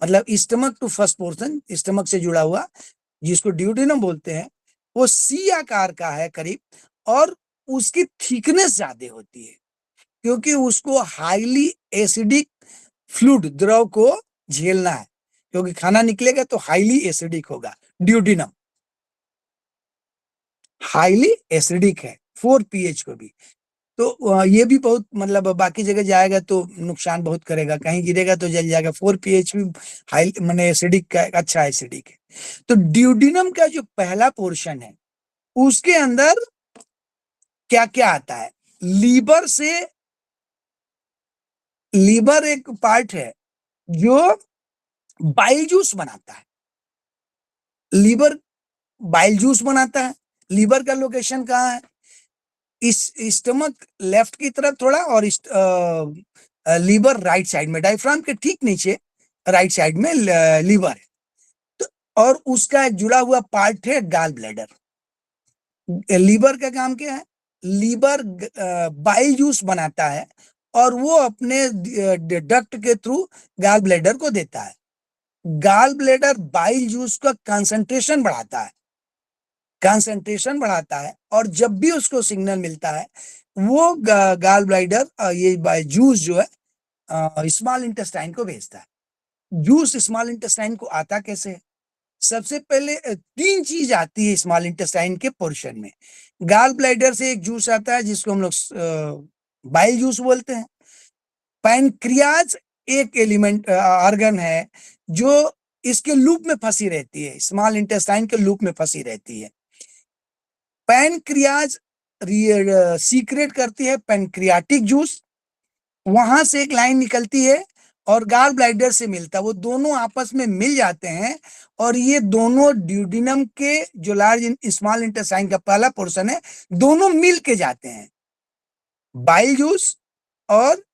मतलब stomach to first portion, stomach से जुड़ा हुआ, जिसको ड्यूडिनम बोलते हैं, वो C आकार का है करीब, और उसकी थिकनेस ज्यादा होती है क्योंकि उसको हाईली एसिडिक फ्लूइड, द्रव को झेलना है, क्योंकि खाना निकलेगा तो हाईली एसिडिक होगा। ड्यूडिनम हाईली एसिडिक है 4 pH को भी, तो ये भी बहुत, मतलब बाकी जगह जाएगा तो नुकसान बहुत करेगा, कहीं गिरेगा तो जल जाएगा। 4 pH भी हाई माने एसिडिक का अच्छा एसिडिक है। तो ड्यूडिनम का जो पहला पोर्शन है उसके अंदर क्या क्या आता है, लीवर एक पार्ट है जो बाइल जूस बनाता है। लीवर बाइल जूस बनाता है। लीवर का लोकेशन कहाँ है, इस स्टमक लेफ्ट की तरफ थोड़ा, और लीवर राइट साइड में, डायफ्राम के ठीक नीचे राइट साइड में लीवर है। तो और उसका एक जुड़ा हुआ पार्ट है गाल ब्लैडर। लीवर का काम क्या है, लीवर बाइल जूस बनाता है और वो अपने डक्ट के थ्रू गाल ब्लैडर को देता है। गाल ब्लेडर बाइल जूस का कंसंट्रेशन बढ़ाता है और जब भी उसको सिग्नल मिलता है वो गाल ब्लेडर ये जूस जो है स्मॉल इंटेस्टाइन को भेजता है। जूस स्मॉल इंटेस्टाइन को आता कैसे है? सबसे पहले 3 चीज आती है स्मॉल इंटेस्टाइन के पोर्शन में। गाल ब्लैडर से एक जूस आता है जिसको हम लोग बाइल जूस बोलते हैं। पैनक्रियाज एक एलिमेंट ऑर्गन है जो इसके लूप में फंसी रहती है, स्मॉल इंटेस्टाइन के लूप में फंसी रहती है। पैनक्रियाज सीक्रेट करती है पैनक्रियाटिक जूस, वहां से एक लाइन निकलती है और गाल ब्लैडर से मिलता है, वो दोनों आपस में मिल जाते हैं और ये दोनों ड्यूडिनम के जो लार्ज स्मॉल इंटेस्टाइन का पहला पोर्शन है, दोनों मिल के जाते हैं। बाइल जूस और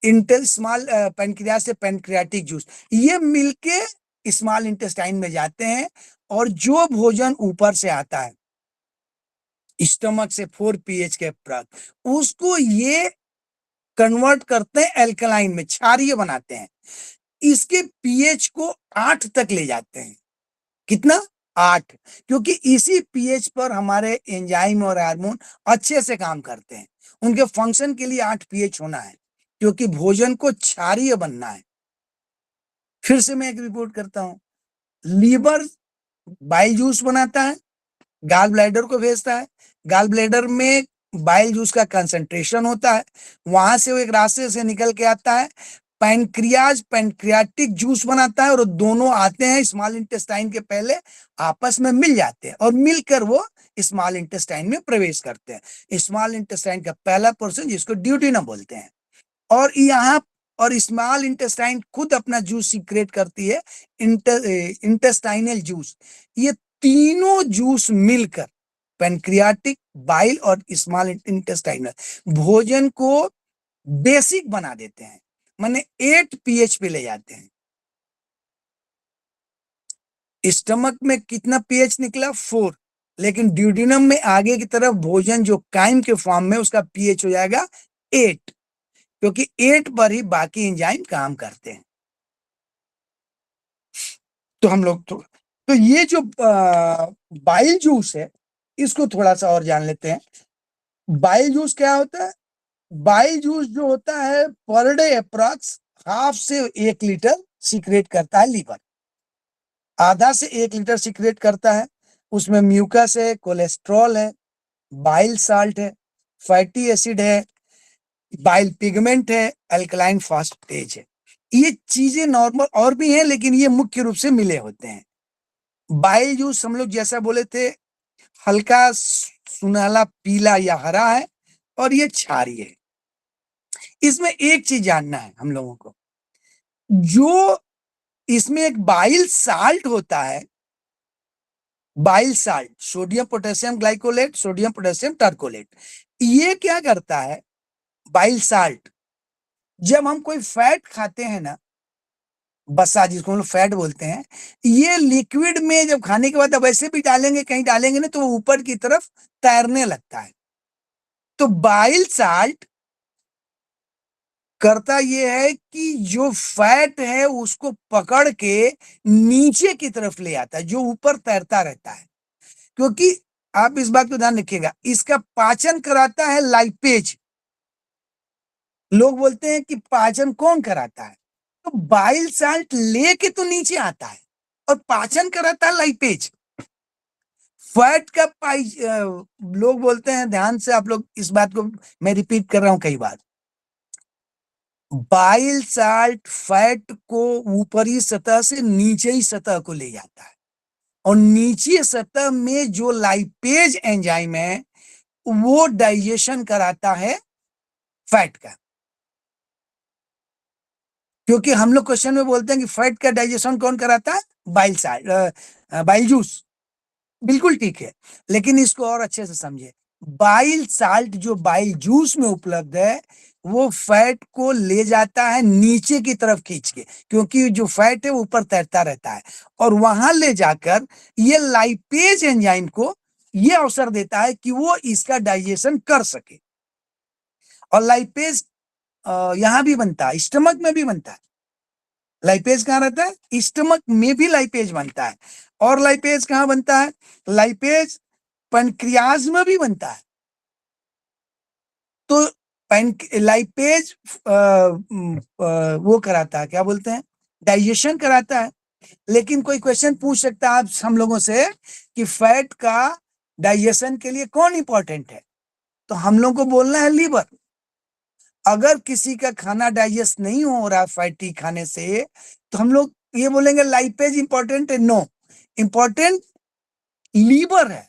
इंटर स्मॉल पैनक्रियाज से पैनक्रियाटिक जूस, ये मिलके स्मॉल इंटेस्टाइन में जाते हैं और जो भोजन ऊपर से आता है स्टमक से 4 pH के प्राप्त, उसको ये कन्वर्ट करते हैं एल्कलाइन में, क्षारीय बनाते हैं। इसके पीएच को 8 तक ले जाते हैं। कितना? 8, क्योंकि इसी पीएच पर हमारे एंजाइम और हार्मोन अच्छे से काम करते हैं। उनके फंक्शन के लिए 8 पीएच होना है क्योंकि भोजन को क्षारीय बनना है। फिर से मैं एक रिपोर्ट करता हूं। लीवर बाइल जूस बनाता है, गाल ब्लैडर को भेजता है। गाल ब्लैडर में बाइल जूस का कंसंट्रेशन होता है, वहां से वो एक रास्ते से निकल के आता है। पैनक्रियाज पैनक्रियाटिक जूस बनाता है और दोनों आते हैं स्मॉल इंटेस्टाइन के पहले, आपस में मिल जाते हैं और मिलकर वो स्मॉल इंटेस्टाइन में प्रवेश करते हैं। स्मॉल इंटेस्टाइन का पहला पोर्शन जिसको ड्यूटीनम बोलते हैं, और यहाँ और स्मॉल इंटेस्टाइन खुद अपना जूस सीक्रेट करती है, इंटेस्टाइनल जूस। ये तीनों जूस मिलकर पैनक्रियाटिक, बाइल और स्मॉल इंटेस्टाइनल भोजन को बेसिक बना देते हैं, माने 8 पीएच पे ले जाते हैं। स्टमक में कितना पीएच निकला? 4, लेकिन ड्यूडिनम में आगे की तरफ भोजन जो काइम के फॉर्म में, उसका पीएच हो जाएगा 8, क्योंकि 8 पर ही बाकी एंजाइम काम करते हैं। तो हम लोग तो ये जो बाइल जूस है इसको थोड़ा सा और जान लेते हैं। बाइल जूस क्या होता है? बाइल जूस जो होता है पर डे अप्रॉक्स 1/2 से 1 लीटर सीक्रेट करता है लीवर, आधा से 1 लीटर सीक्रेट करता है। उसमें म्यूकस है, कोलेस्ट्रॉल है, बाइल साल्ट है, फैटी एसिड है, बाइल पिगमेंट है, अल्कलाइन फॉस्फेटेज है। ये चीजें नॉर्मल और भी हैं, लेकिन ये मुख्य रूप से मिले होते हैं। बाइल जूस हम लोग जैसा बोले थे हल्का सुनहला पीला या हरा है और ये क्षारीय है। इसमें एक चीज जानना है हम लोगों को, जो इसमें एक बाइल साल्ट होता है, bile salt, sodium potassium glycolate, sodium potassium taurocholate, ये क्या करता है? बाइल साल्ट, जब हम कोई फैट खाते हैं ना, बसा जिसको हम लोग फैट बोलते हैं, ये लिक्विड में जब खाने के बाद अब ऐसे भी डालेंगे, कहीं डालेंगे ना, तो वो ऊपर की तरफ तैरने लगता है। तो बाइल साल्ट करता ये है कि जो फैट है उसको पकड़ के नीचे की तरफ ले आता है, जो ऊपर तैरता रहता है। क्योंकि आप इस बात को ध्यान रखिएगा, इसका पाचन कराता है लाइपेज। लोग बोलते हैं कि पाचन कौन कराता है? तो बाइल साल्ट लेके तो नीचे आता है और पाचन कराता है लाइपेज। फैट का लोग बोलते हैं, ध्यान से आप लोग इस बात को मैं रिपीट कर रहा हूं कई बार, बाइल साल्ट फैट को ऊपरी सतह से नीचे सतह को ले जाता है और नीचे सतह में जो लाइपेज एंजाइम है वो डाइजेशन कराता है फैट का। क्योंकि हम लोग क्वेश्चन में बोलते हैं कि फैट का डाइजेशन कौन कराता है? Bile salt, bile juice. बिल्कुल ठीक है, लेकिन इसको और अच्छे से समझे। बाइल साल्ट जो बाइल जूस में उपलब्ध है वो फैट को ले जाता है नीचे की तरफ खींच के, क्योंकि जो फैट है वो ऊपर तैरता रहता है, और वहां ले जाकर ये लाइपेज एंजाइम को ये अवसर देता है कि वो इसका डाइजेशन कर सके। और लाइपेज यहां भी बनता है, स्टमक में भी बनता है। लाइपेज कहाँ रहता है? स्टमक में भी लाइपेज बनता है। और लाइपेज कहाँ बनता है? लाइपेज पैनक्रियाज में भी बनता है। तो लाइपेज वो कराता है, क्या बोलते हैं, डाइजेशन कराता है। लेकिन कोई क्वेश्चन पूछ सकता है आप हम लोगों से कि फैट का डाइजेशन के लिए कौन इंपॉर्टेंट है? तो हम लोग को बोलना है लीवर। अगर किसी का खाना डाइजेस्ट नहीं हो रहा फैटी खाने से, तो हम लोग ये बोलेंगे लाइपेज इंपॉर्टेंट है? नो, इंपॉर्टेंट लीवर है,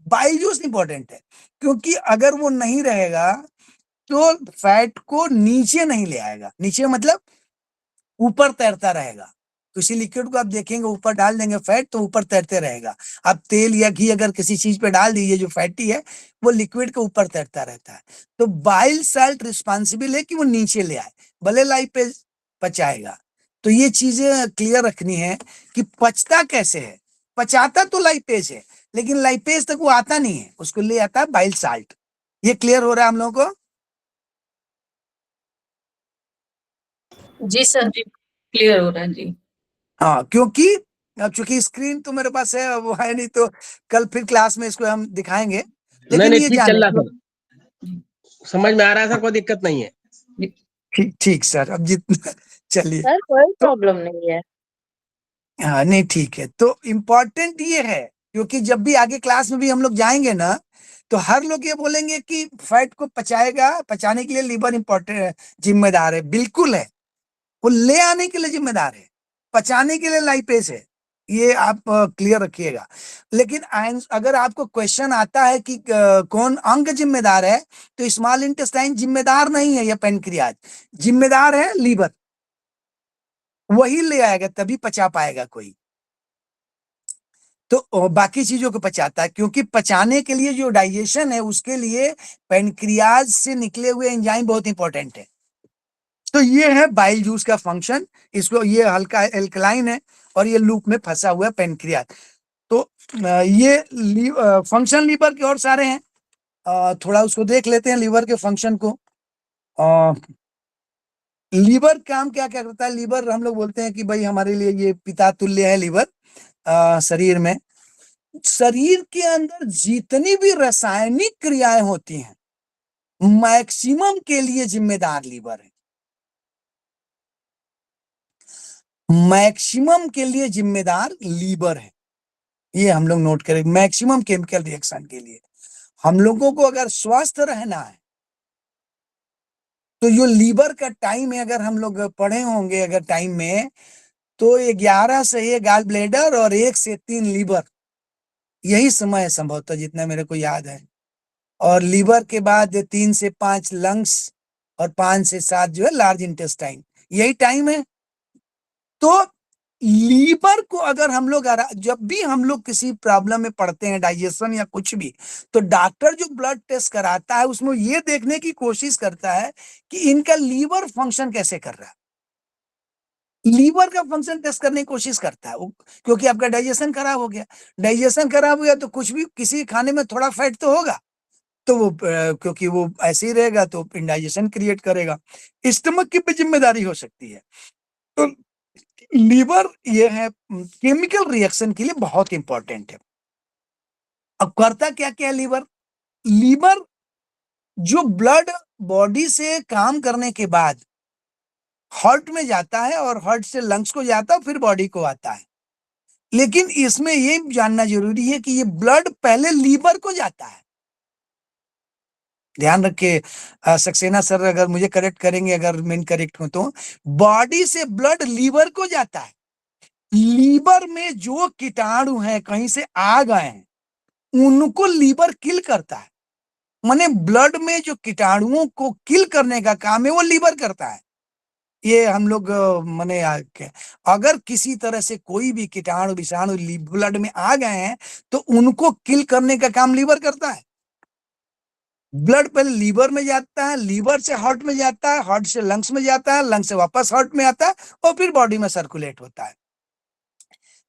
बाइल जूस इंपॉर्टेंट है। क्योंकि अगर वो नहीं रहेगा तो फैट को नीचे नहीं ले आएगा। नीचे मतलब ऊपर तैरता रहेगा। किसी लिक्विड को आप देखेंगे ऊपर डाल देंगे फैट, तो ऊपर तैरते रहेगा। आप तेल या घी अगर किसी चीज पे डाल दीजिए जो फैटी है, वो लिक्विड के ऊपर तैरता रहता है। तो बाइल साल्ट रिस्पॉन्सिबल है कि वो नीचे ले आए, भले लाइपेज पचाएगा। तो ये चीजें क्लियर रखनी है कि पचता कैसे है। पचाता तो लाइपेज है, लेकिन लाइपेज तक वो आता नहीं है, उसको ले आता है बाइल साल्ट। ये क्लियर हो रहा है हम लोगों को? जी सर। जी, क्लियर हो रहा है जी। हाँ, क्योंकि अब चूंकि स्क्रीन तो मेरे पास है, वो है नहीं, तो कल फिर क्लास में इसको हम दिखाएंगे। नहीं लेकिन नहीं, ये ठीक जाने चल रहा सर, समझ में आ रहा है सर, कोई दिक्कत नहीं है। ठीक ठीक सर, अब जितना चलिए। सर कोई तो प्रॉब्लम नहीं है। हाँ, नहीं ठीक है। तो इम्पोर्टेंट ये है, क्योंकि जब भी आगे क्लास में भी हम लोग जाएंगे ना, तो हर लोग ये बोलेंगे कि फैट को पचाएगा, पचाने के लिए लीवर इंपॉर्टेंट जिम्मेदार है। बिल्कुल है, वो ले आने के लिए जिम्मेदार है, पचाने के लिए लाइपेज है। ये आप क्लियर रखिएगा। लेकिन अगर आपको क्वेश्चन आता है कि कौन अंग जिम्मेदार है, तो स्मॉल इंटेस्टाइन जिम्मेदार नहीं है, या पेनक्रियाज जिम्मेदार है, लीवर वही ले आएगा, तभी पचा पाएगा कोई। तो बाकी चीजों को पचाता है, क्योंकि पचाने के लिए जो डाइजेशन है उसके लिए पेनक्रियाज से निकले हुए एंजाइम बहुत इंपॉर्टेंट है। तो ये है बाइल जूस का फंक्शन। इसको, ये हल्का एल्कलाइन है और ये लूप में फंसा हुआ है पेनक्रियाज। तो ये फंक्शन लीवर के और सारे हैं, थोड़ा उसको देख लेते हैं लीवर के फंक्शन को। लीवर काम क्या क्या करता है? लीवर हम लोग बोलते हैं कि भाई हमारे लिए ये पिता तुल्य है लीवर। शरीर में, शरीर के अंदर जितनी भी रासायनिक क्रियाएं होती हैं, मैक्सिमम के लिए जिम्मेदार लीवर है। मैक्सिमम के लिए जिम्मेदार लीवर है, ये हम लोग नोट करें। मैक्सिमम केमिकल रिएक्शन के लिए हम लोगों को अगर स्वस्थ रहना है, तो जो लीवर का टाइम है, अगर हम लोग पढ़े होंगे अगर टाइम में, तो 11 से 1 गॉल ब्लेडर और 1 से 3 लीवर, यही समय है संभवतः, जितना मेरे को याद है। और लीवर के बाद 3 से 5 लंग्स और 5 से 7 जो है लार्ज इंटेस्टाइन, यही टाइम है। तो लीवर को अगर हम लोग, जब भी हम लोग किसी प्रॉब्लम में पड़ते हैं, डाइजेशन या कुछ भी, तो डॉक्टर जो ब्लड टेस्ट कराता है उसमें ये देखने की कोशिश करता है कि इनका लीवर फंक्शन कैसे कर रहा है। लीवर का फंक्शन टेस्ट करने की कोशिश करता है क्योंकि आपका डाइजेशन खराब हो गया। डाइजेशन खराब हो गया तो कुछ भी, किसी खाने में थोड़ा फैट तो होगा, तो वो क्योंकि वो ऐसे ही रहेगा तो इंडाइजेशन क्रिएट करेगा। स्टमक की भी जिम्मेदारी हो सकती है। तो लीवर ये है, केमिकल रिएक्शन के लिए बहुत इंपॉर्टेंट है। अब करता क्या क्या है लीवर? लीवर जो ब्लड बॉडी से काम करने के बाद हार्ट में जाता है, और हार्ट से लंग्स को जाता है, फिर बॉडी को आता है। लेकिन इसमें ये जानना जरूरी है कि ये ब्लड पहले लीवर को जाता है। ध्यान रखिए, सक्सेना सर अगर मुझे करेक्ट करेंगे अगर मैं इनकरेक्ट हूं तो। बॉडी से ब्लड लीवर को जाता है। लीवर में जो कीटाणु हैं, कहीं से आ गए हैं, उनको लीवर किल करता है। माने ब्लड में जो कीटाणुओं को किल करने का काम है वो लीवर करता है। ये हम लोग माने अगर किसी तरह से कोई भी कीटाणु विषाणु ब्लड में आ गए हैं, तो उनको किल करने का काम लीवर करता है। ब्लड पहले लीवर में जाता है, लीवर से हार्ट में जाता है, हार्ट से लंग्स में जाता है, लंग्स से वापस हार्ट में आता है, और फिर बॉडी में सर्कुलेट होता है।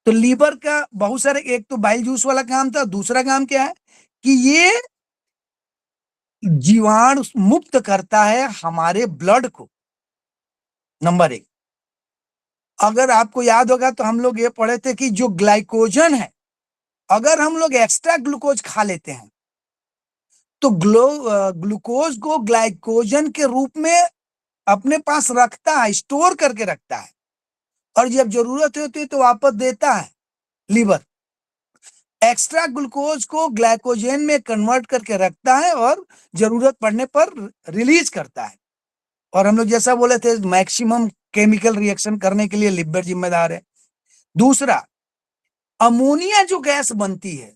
तो लीवर का बहुत सारे, एक तो बाइल जूस वाला काम था, दूसरा काम क्या है कि ये जीवाणु मुक्त करता है हमारे ब्लड को, नंबर 1। अगर आपको याद होगा तो हम लोग ये पढ़े थे कि जो ग्लाइकोजन है, अगर हम लोग एक्स्ट्रा ग्लूकोज खा लेते हैं तो ग्लूकोज को ग्लाइकोजन के रूप में अपने पास रखता है, स्टोर करके रखता है, और जब जरूरत होती है तो वापस देता है लीवर। एक्स्ट्रा ग्लूकोज को ग्लाइकोजन में कन्वर्ट करके रखता है और जरूरत पड़ने पर रिलीज करता है। और हम लोग जैसा बोले थे, मैक्सिमम केमिकल रिएक्शन करने के लिए लिवर जिम्मेदार है। दूसरा, अमोनिया जो गैस बनती है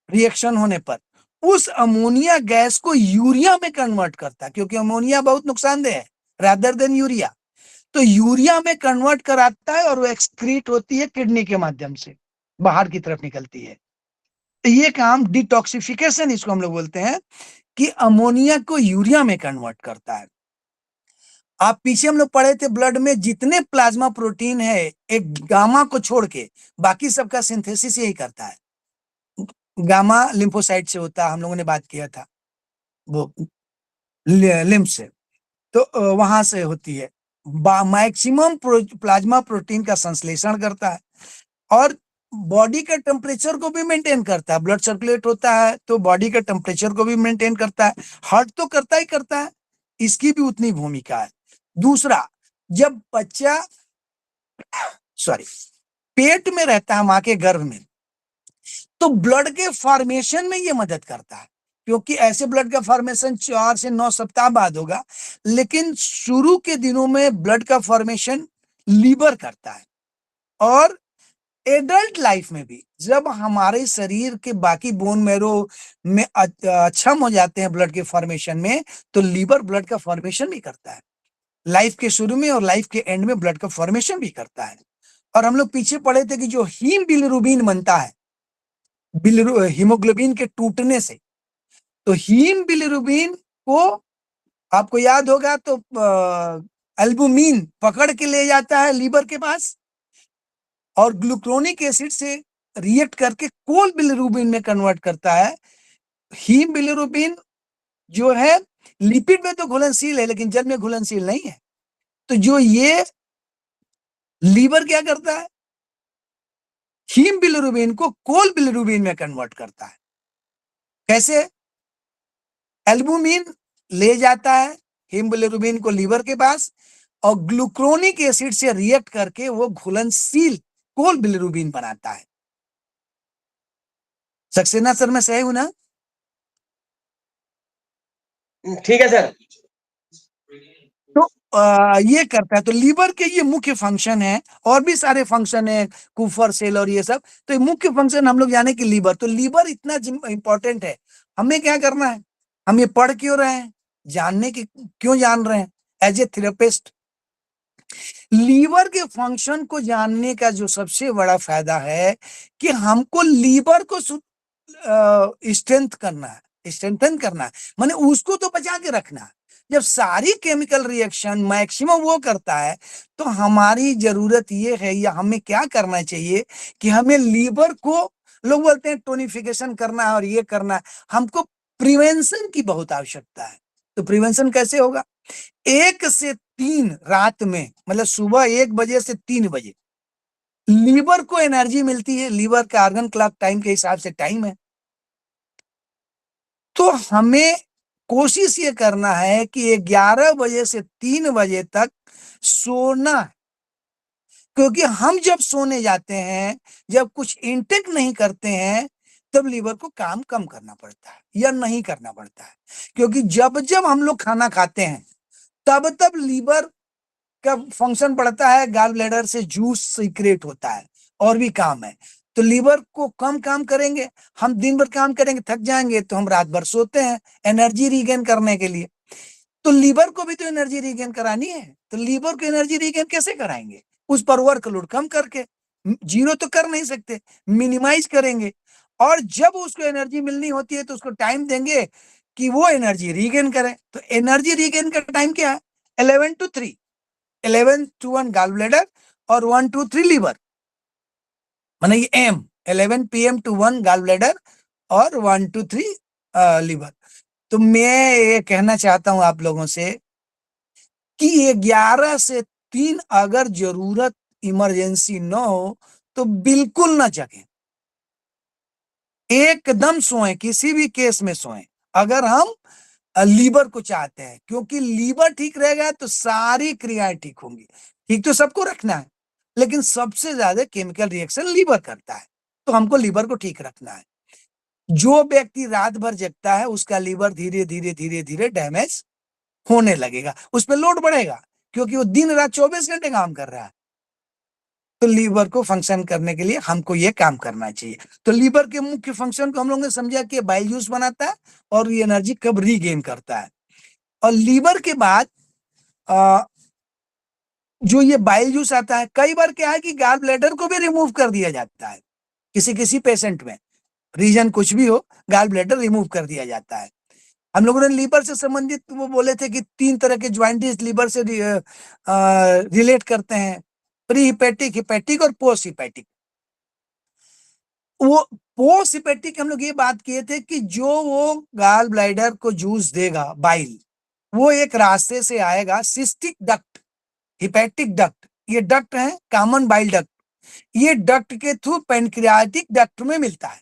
रिएक्शन होने पर, उस अमोनिया गैस को यूरिया में कन्वर्ट करता है, क्योंकि अमोनिया बहुत नुकसानदेह है रादर देन यूरिया। तो यूरिया में कन्वर्ट कराता है और वो एक्सक्रीट होती है किडनी के माध्यम से, बाहर की तरफ निकलती है। तो ये काम डिटॉक्सिफिकेशन इसको हम लोग बोलते हैं, कि अमोनिया को यूरिया में कन्वर्ट करता है। आप पीछे हम लोग पढ़े थे, ब्लड में जितने प्लाज्मा प्रोटीन है, एक गामा को छोड़ के बाकी सबका सिंथेसिस यही करता है। गामा लिम्फोसाइट से होता है, हम लोगों ने बात किया था, वो लिम्फ से, तो वहां से होती है। मैक्सिमम प्लाज्मा प्रोटीन का संश्लेषण करता है और बॉडी का टेम्परेचर को भी मेंटेन करता है। ब्लड सर्कुलेट होता है तो बॉडी का टेम्परेचर को भी मेंटेन करता है। हार्ट तो करता ही करता है, इसकी भी उतनी भूमिका है। दूसरा, जब बच्चा पेट में रहता है, माँ के गर्भ में, तो ब्लड के फॉर्मेशन में ये मदद करता है, क्योंकि ऐसे ब्लड का फॉर्मेशन 4 से 9 सप्ताह बाद होगा, लेकिन शुरू के दिनों में ब्लड का फॉर्मेशन लीवर करता है। और एडल्ट लाइफ में भी जब हमारे शरीर के बाकी बोन मैरो में अक्षम हो जाते हैं ब्लड के फॉर्मेशन में, तो लीवर ब्लड का फॉर्मेशन भी करता है। लाइफ के शुरू में और लाइफ के एंड में ब्लड का फॉर्मेशन भी करता है। और हम लोग पीछे पढ़े थे कि जो हीम बिलिरुबिन बनता है हीमोग्लोबिन के टूटने से, तो हीम बिलिरुबिन को आपको याद होगा तो एल्बुमिन पकड़ के ले जाता है लीवर के पास, और ग्लूक्रोनिक एसिड से रिएक्ट करके कोल बिलिरुबिन में कन्वर्ट करता है। हीम बिलिरुबिन जो है लिपिड में तो घुलनशील है, लेकिन जल में घुलनशील नहीं है। तो जो ये लीवर क्या करता है, हीम बिलिरुबिन को कोल बिलिरुबिन में कन्वर्ट करता है। कैसे? एल्बुमिन ले जाता है हीम बिलिरुबिन को लीवर के पास, और ग्लूक्रोनिक एसिड से रिएक्ट करके वो घुलनशील कोल बिलिरुबिन बनाता है। सक्सेना सर, मैं सही हूं ना? ठीक है सर। तो ये करता है। तो लीवर के ये मुख्य फंक्शन है, और भी सारे फंक्शन है, कुफर सेल और ये सब। तो ये मुख्य फंक्शन हम लोग जाने कि लीवर। तो लीवर इतना इंपॉर्टेंट है, हमें क्या करना है? हम ये पढ़ क्यों रहे हैं? जानने की क्यों जान रहे हैं एज ए थेरेपिस्ट? लीवर के फंक्शन को जानने का जो सबसे बड़ा फायदा है कि हमको लीवर को स्ट्रेंथन करना है, माने उसको तो बचा के रखना है। जब सारी केमिकल रिएक्शन मैक्सिमम वो करता है, तो हमारी जरूरत ये है, या हमें क्या करना चाहिए कि हमें लीवर को, लोग बोलते हैं टोनिफिकेशन करना है और ये करना है, हमको प्रिवेंशन की बहुत आवश्यकता है। तो प्रिवेंशन कैसे होगा? 1 से 3 रात में, मतलब सुबह 1 बजे से 3 बजे लीवर को एनर्जी मिलती है। लीवर का ऑर्गन क्लॉक टाइम के हिसाब से टाइम है। तो हमें कोशिश ये करना है कि 11 बजे से 3 बजे तक सोना है, क्योंकि हम जब सोने जाते हैं, जब कुछ इंटेक नहीं करते हैं, तब लीवर को काम कम करना पड़ता है या नहीं करना पड़ता है। क्योंकि जब जब हम लोग खाना खाते हैं, तब तब लीवर का फंक्शन बढ़ता है, गॉल ब्लैडर से जूस सीक्रेट होता है, और भी काम है। तो लीवर को कम काम करेंगे, हम दिन भर काम करेंगे, थक जाएंगे, तो हम रात भर सोते हैं एनर्जी रीगेन करने के लिए। तो लीवर को भी तो एनर्जी रीगेन करानी है। तो लीवर को एनर्जी रीगेन कैसे कराएंगे? उस पर वर्कलोड कम करके, जीरो तो कर नहीं सकते, मिनिमाइज करेंगे। और जब उसको एनर्जी मिलनी होती है तो उसको टाइम देंगे कि वो एनर्जी रीगेन करे। तो एनर्जी रीगेन का टाइम क्या है? 11 to 3, 11 to 1 गॉल ब्लैडर और 1 to 3 लीवर, माने ये M 11 PM to 1 gall bladder और 1 to 3 लीवर। तो मैं ये कहना चाहता हूं आप लोगों से कि 11 से 3 अगर जरूरत इमरजेंसी न हो तो बिल्कुल ना जगें, एकदम सोएं, किसी भी केस में सोएं अगर हम लीवर को चाहते हैं, क्योंकि लीवर ठीक रहेगा तो सारी क्रियाएं ठीक होंगी। ठीक तो सबको रखना है, लेकिन सबसे ज्यादा केमिकल रिएक्शन लीवर करता है, तो हमको लीवर को ठीक रखना है। जो व्यक्ति रात भर जगता है उसका लीवर धीरे धीरे धीरे धीरे डैमेज होने लगेगा, उस पर लोड बढ़ेगा, क्योंकि वो दिन रात 24 घंटे काम कर रहा है। तो लीवर को फंक्शन करने के लिए हमको ये काम करना चाहिए। तो लीवर के मुख्य फंक्शन को हम लोगों ने समझा कि बाइल जूस बनाता है और ये एनर्जी कब रीगेन करता है। और लीवर के बाद जो ये बाइल जूस आता है, कई बार क्या है कि गॉल ब्लैडर को भी रिमूव कर दिया जाता है, किसी किसी पेशेंट में, रीजन कुछ भी हो, गॉल ब्लैडर रिमूव कर दिया जाता है। हम लोगों ने लीवर से संबंधित वो बोले थे कि 3 तरह के ज्वाइंटिस लीवर से रिलेट करते हैं, प्री हिपैटिक, हिपैटिक और पोस्ट हिपैटिक। वो पोस्ट हिपैटिक हम लोग ये बात किए थे कि जो वो गॉल ब्लैडर को जूस देगा बाइल, वो एक रास्ते से आएगा, सिस्टिक डक्ट, हिपैटिक डक्ट, ये डक्ट है कॉमन बाइल डक्ट, ये डक्ट के थ्रू पेनक्रियाटिक डक्ट में मिलता है।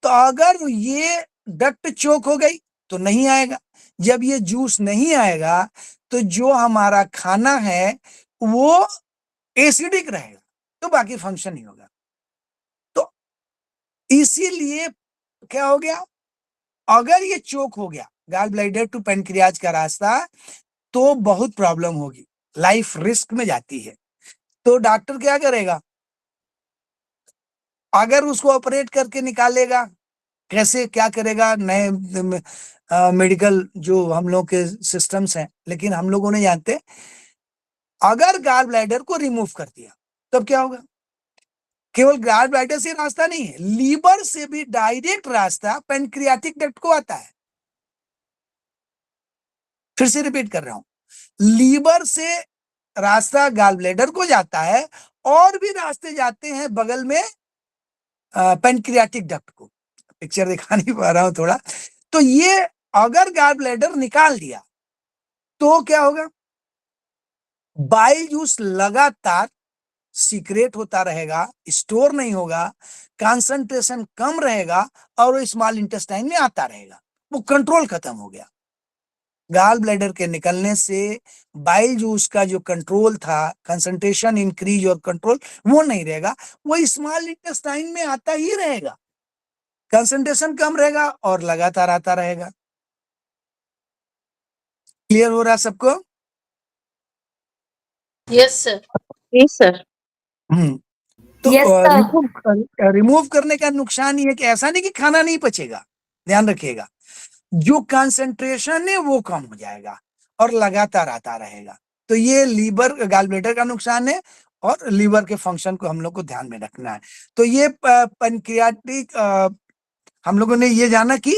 तो अगर ये डक्ट चोक हो गई तो नहीं आएगा, जब ये जूस नहीं आएगा तो जो हमारा खाना है वो एसिडिक रहेगा, तो बाकी फंक्शन नहीं होगा। तो इसीलिए क्या हो गया, अगर ये चोक हो गया गॉल ब्लैडर टू पेनक्रियाज का रास्ता, तो बहुत प्रॉब्लम होगी, लाइफ रिस्क में जाती है। तो डॉक्टर क्या करेगा, अगर उसको ऑपरेट करके निकालेगा, कैसे क्या करेगा, नए मेडिकल जो हम लोग के सिस्टम्स हैं, लेकिन हम लोगों ने जानते, अगर गॉल ब्लैडर को रिमूव कर दिया तब क्या होगा, केवल गॉल ब्लैडर से रास्ता नहीं है, लीवर से भी डायरेक्ट रास्ता पेनक्रियाटिक डक्ट को आता है। फिर से रिपीट कर रहा हूं, लीवर से रास्ता गॉल ब्लैडर को जाता है, और भी रास्ते जाते हैं बगल में पेनक्रियाटिक डक्ट को। पिक्चर दिखा नहीं पा रहा हूं थोड़ा। तो ये अगर गॉल ब्लैडर निकाल दिया तो क्या होगा, बाइल जूस लगातार सीक्रेट होता रहेगा, स्टोर नहीं होगा, कंसंट्रेशन कम रहेगा, और वो स्मॉल इंटेस्टाइन में आता रहेगा, वो कंट्रोल खत्म हो गया। गॉल ब्लैडर के निकलने से बाइल जूस का जो कंट्रोल था, कंसंट्रेशन इंक्रीज और कंट्रोल, वो नहीं रहेगा, वो स्मॉल इंटेस्टाइन में आता ही रहेगा, कंसंट्रेशन कम रहेगा और लगातार आता रहेगा। क्लियर हो रहा सबको? Yes sir. Yes sir. तो Yes, sir. रिमूव करने का नुकसान ये है कि ऐसा नहीं कि खाना नहीं पचेगा, ध्यान रखिएगा, जो कंसंट्रेशन है वो कम हो जाएगा और लगातार आता रहेगा। तो ये लीवर गॉल ब्लैडर का नुकसान है, और लीवर के फंक्शन को हम लोग को ध्यान में रखना है। तो ये पेनक्रियाटिक, हम लोगों ने ये जाना कि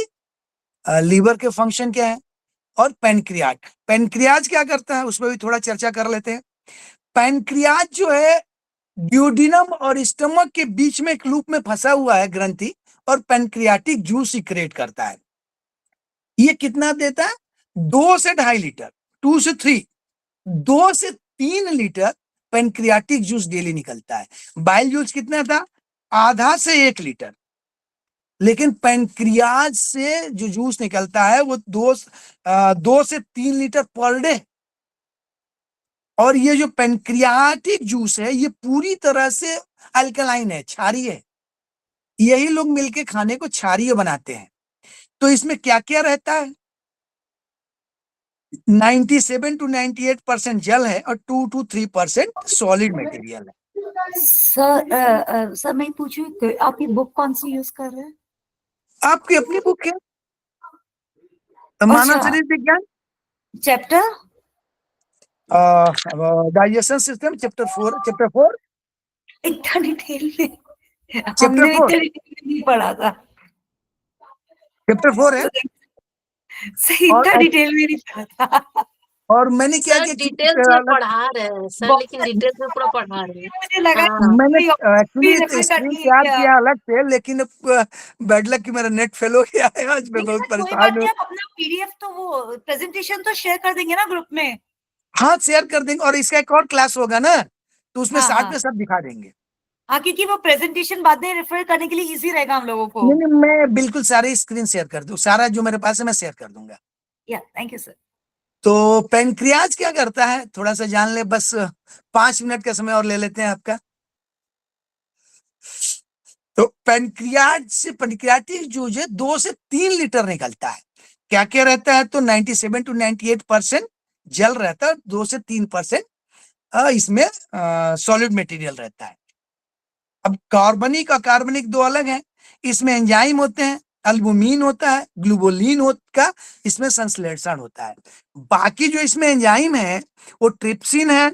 लीवर के फंक्शन क्या है, और पेनक्रियाज क्या करता है उसमें भी थोड़ा चर्चा कर लेते हैं। पेनक्रियाज जो है ड्यूडिनम और स्टमक के बीच में एक लूप में फंसा हुआ है ग्रंथि, और पेनक्रियाटिक जूस सीक्रेट करता है। ये कितना देता है, 2 से 2.5 लीटर, 2 से 3, 2 से 3 लीटर पेनक्रियाटिक जूस डेली निकलता है। बाइल जूस कितना था, आधा से 1 लीटर, लेकिन पेनक्रियाज से जो जूस निकलता है वो 2 से 3 लीटर पर डे। और ये जो पेनक्रियाटिक जूस है ये पूरी तरह से अल्कलाइन है, क्षारीय है, यही लोग मिलके खाने को क्षारीय बनाते हैं। तो इसमें क्या क्या रहता है, 97 to 98% जल है और 2 to 3% सॉलिड मटेरियल है। सर मैं पूछूं कि आप ये बुक कौन सी यूज कर रहे हैं? आपकी अपनी बुक है, मानव शरीर विज्ञान, चैप्टर डाइजेशन सिस्टम, चैप्टर 4। इतना डिटेल में चैप्टर हमने 4 इतना डिटेल नहीं पढ़ा था, चैप्टर 4 है, सही इतना डिटेल में नहीं पढ़ा था। और मैंने क्या सर किया, डिटेल से पढ़ा रहे हैं सर, लेकिन डिटेल से पूरा पढ़ा रहे हैं। मुझे लगा हाँ। मैंने एक्चुअली refer स्क्रीन करनी है शेयर क्या? किया अलग से, लेकिन बैड लक कि मेरा नेट फेल हो गया है, आज मैं बहुत कोई बात परेशान हूँ। नहीं, आप अपना पीडीएफ तो वो प्रेजेंटेशन तो शेयर कर देंगे ना ग्रुप में? हाँ शेयर कर देंगे, और इसका एक और क्लास होगा ना, तो उसमें हाँ, 60 हाँ। में सब दिखा देंगे। हाँ, क्योंकि वो प्रेजेंटेशन बाद में रेफर करने के लिए इजी रहेगा हम लोगों को। नहीं, मैं बिल्कुल सारे स्क्रीन शेयर कर दूं, सारा जो मेरे पास है मैं शेयर कर दूंगा। या थैंक यू सर। तो पेनक्रियाज क्या करता है थोड़ा सा जान ले, बस 5 मिनट का समय और ले लेते हैं आपका। तो पेनक्रियाज से पेनक्रियाटिक जूस है 2 से 3 लीटर निकलता है। क्या क्या रहता है? तो 97 to 98% जल रहता है, 2 से 3% इसमें सॉलिड मटेरियल रहता है। अब कार्बनिक और कार्बनिक दो अलग हैं। इसमें एंजाइम होते हैं, अल्बुमिन होता है, ग्लूबोलिन का इसमें संश्लेषण होता है। बाकी जो इसमें एंजाइम है वो ट्रिप्सिन है,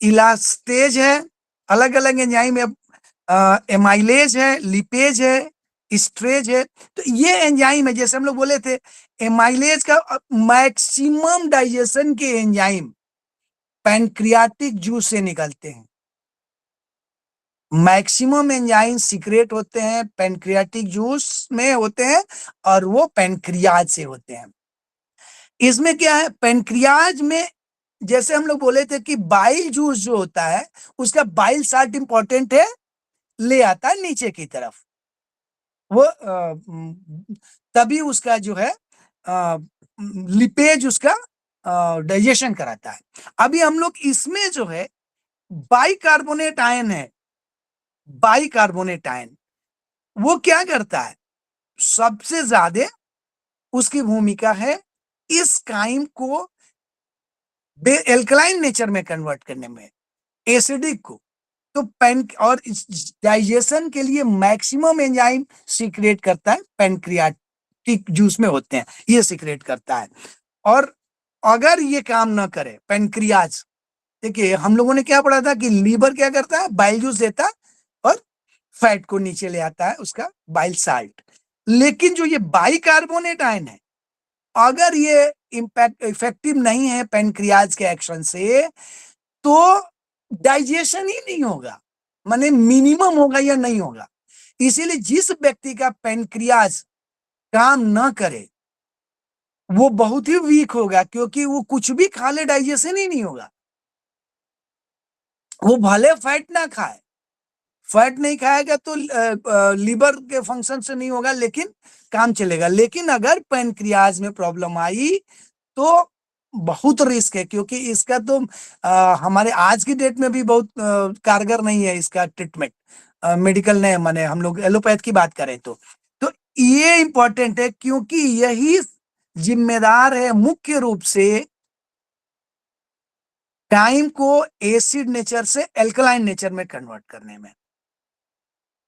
इलास्टेज है, अलग अलग एंजाइम है, एमाइलेज है, लिपेज है, स्ट्रेज है। तो ये एंजाइम है, जैसे हम लोग बोले थे एमाइलेज का मैक्सिमम डाइजेशन के एंजाइम पैनक्रियाटिक जूस से निकलते हैं। मैक्सिमम एंजाइम सीक्रेट होते हैं पैनक्रियाटिक जूस में होते हैं और वो पैनक्रियाज से होते हैं। इसमें क्या है, पैनक्रियाज में जैसे हम लोग बोले थे कि बाइल जूस जो होता है उसका बाइल साल्ट इंपॉर्टेंट है, ले आता है नीचे की तरफ, वो तभी उसका जो है लिपेज उसका डाइजेशन कराता है। अभी हम लोग इसमें जो है बाइकार्बोनेट आयन है, बाइकार्बोनेट आयन वो क्या करता है, सबसे ज्यादा उसकी भूमिका है इस काइम को एल्कलाइन नेचर में कन्वर्ट करने में, एसिडिक को। तो और डाइजेशन के लिए मैक्सिमम एंजाइम सीक्रेट करता है पैनक्रियाटिक जूस में होते हैं, ये सीक्रेट करता है। और अगर ये काम ना करे पैनक्रियाज, देखिए हम लोगों ने क्या पढ़ा था कि लीवर क्या करता है, बाइल जूस देता है और फैट को नीचे ले आता है, उसका बाइल साल्ट। लेकिन जो ये बाइकार्बोनेट आयन है, अगर ये इफेक्टिव नहीं है पैनक्रियाज के एक्शन से तो डाइजेशन ही नहीं होगा, माने मिनिमम होगा या नहीं होगा। इसीलिए जिस व्यक्ति का पैनक्रियाज काम ना करे वो बहुत ही वीक होगा, क्योंकि वो कुछ भी खा ले डाइजेशन ही नहीं होगा। वो भले फैट ना खाए, फैट नहीं खाएगा तो लीवर के फंक्शन से नहीं होगा लेकिन काम चलेगा। लेकिन अगर पैनक्रियाज में प्रॉब्लम आई तो बहुत रिस्क है, क्योंकि इसका तो हमारे आज की डेट में भी बहुत कारगर नहीं है इसका ट्रीटमेंट, मेडिकल नहीं, माने हम लोग एलोपैथ की बात करें तो ये इंपॉर्टेंट है, क्योंकि यही जिम्मेदार है मुख्य रूप से टाइम को एसिड नेचर से एल्कलाइन नेचर में कन्वर्ट करने में।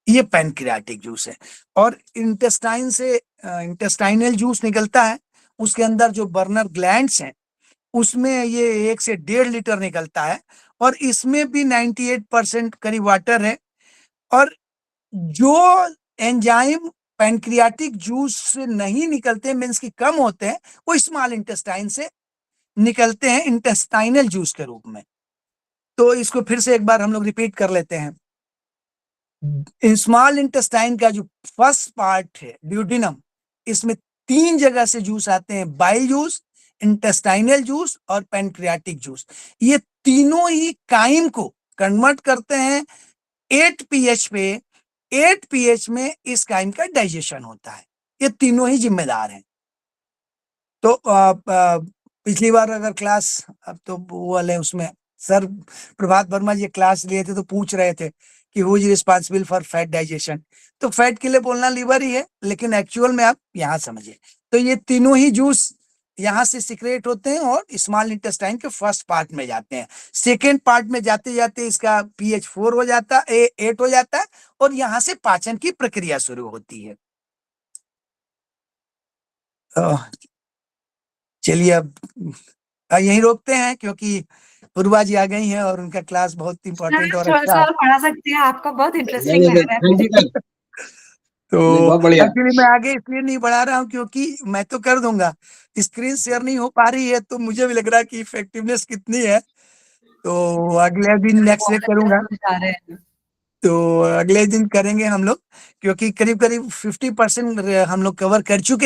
ये पैनक्रियाटिक जूस है। और इंटेस्टाइन से इंटेस्टाइनल जूस निकलता है, उसके अंदर जो बर्नर ग्लैंड्स हैं उसमें ये 1 से 1.5 लीटर निकलता है, और इसमें भी 98% करीब वाटर है। और जो एंजाइम पैनक्रियाटिक जूस से नहीं निकलते, मींस की कम होते हैं, वो स्मॉल इंटेस्टाइन से निकलते हैं इंटेस्टाइनल जूस के रूप में। तो इसको फिर से एक बार हम लोग रिपीट कर लेते हैं। स्मॉल इंटेस्टाइन का जो फर्स्ट पार्ट है ड्यूडेनम, इसमें 3 जगह से जूस आते हैं, बाइल जूस, इंटेस्टाइनल जूस और पैनक्रियाटिक जूस। ये तीनों ही काइम को कन्वर्ट करते हैं 8 pH पे। 8 pH में इस काइम का डाइजेशन होता है। ये तीनों ही जिम्मेदार हैं। तो पिछली बार अगर क्लास, अब तो वो वाले उसमें सर प्रभात वर्मा जी क्लास लिए थे तो पूछ रहे थे कि who is responsible for fat digestion, तो फैट के लिए बोलना लीवर ही है, लेकिन एक्चुअल में आप यहाँ समझिए। तो ये तीनों ही जूस यहाँ से सीक्रेट होते हैं और स्मॉल इंटेस्टाइन के फर्स्ट पार्ट में जाते हैं। सेकेंड पार्ट में जाते जाते इसका pH 4 हो जाता है, 8 हो जाता है, और यहाँ से पाचन की प्रक्रिया शुरू होती है। चलिए अब यहीं रोकते हैं, क्योंकि पूर्वा जी आ गई हैं और उनका क्लास बहुत इंपॉर्टेंट और अच्छा सवाल पढ़ा सकते हैं, आपका बहुत इंटरेस्टिंग नहीं, लग रहा है। नहीं, नहीं, तो बहुत बढ़िया। एक्चुअली मैं आगे इसलिए नहीं बढ़ा रहा हूँ क्योंकि मैं तो कर दूंगा, स्क्रीन शेयर नहीं हो पा रही है, तो मुझे भी लग रहा है कि इफेक्टिवनेस कितनी है। तो अगले दिन नेक्स्ट डे करूंगा, बता रहे हैं। तो अगले दिन करेंगे हम लोग, क्योंकि करीब करीब 50% हम लोग कवर कर चुके हैं।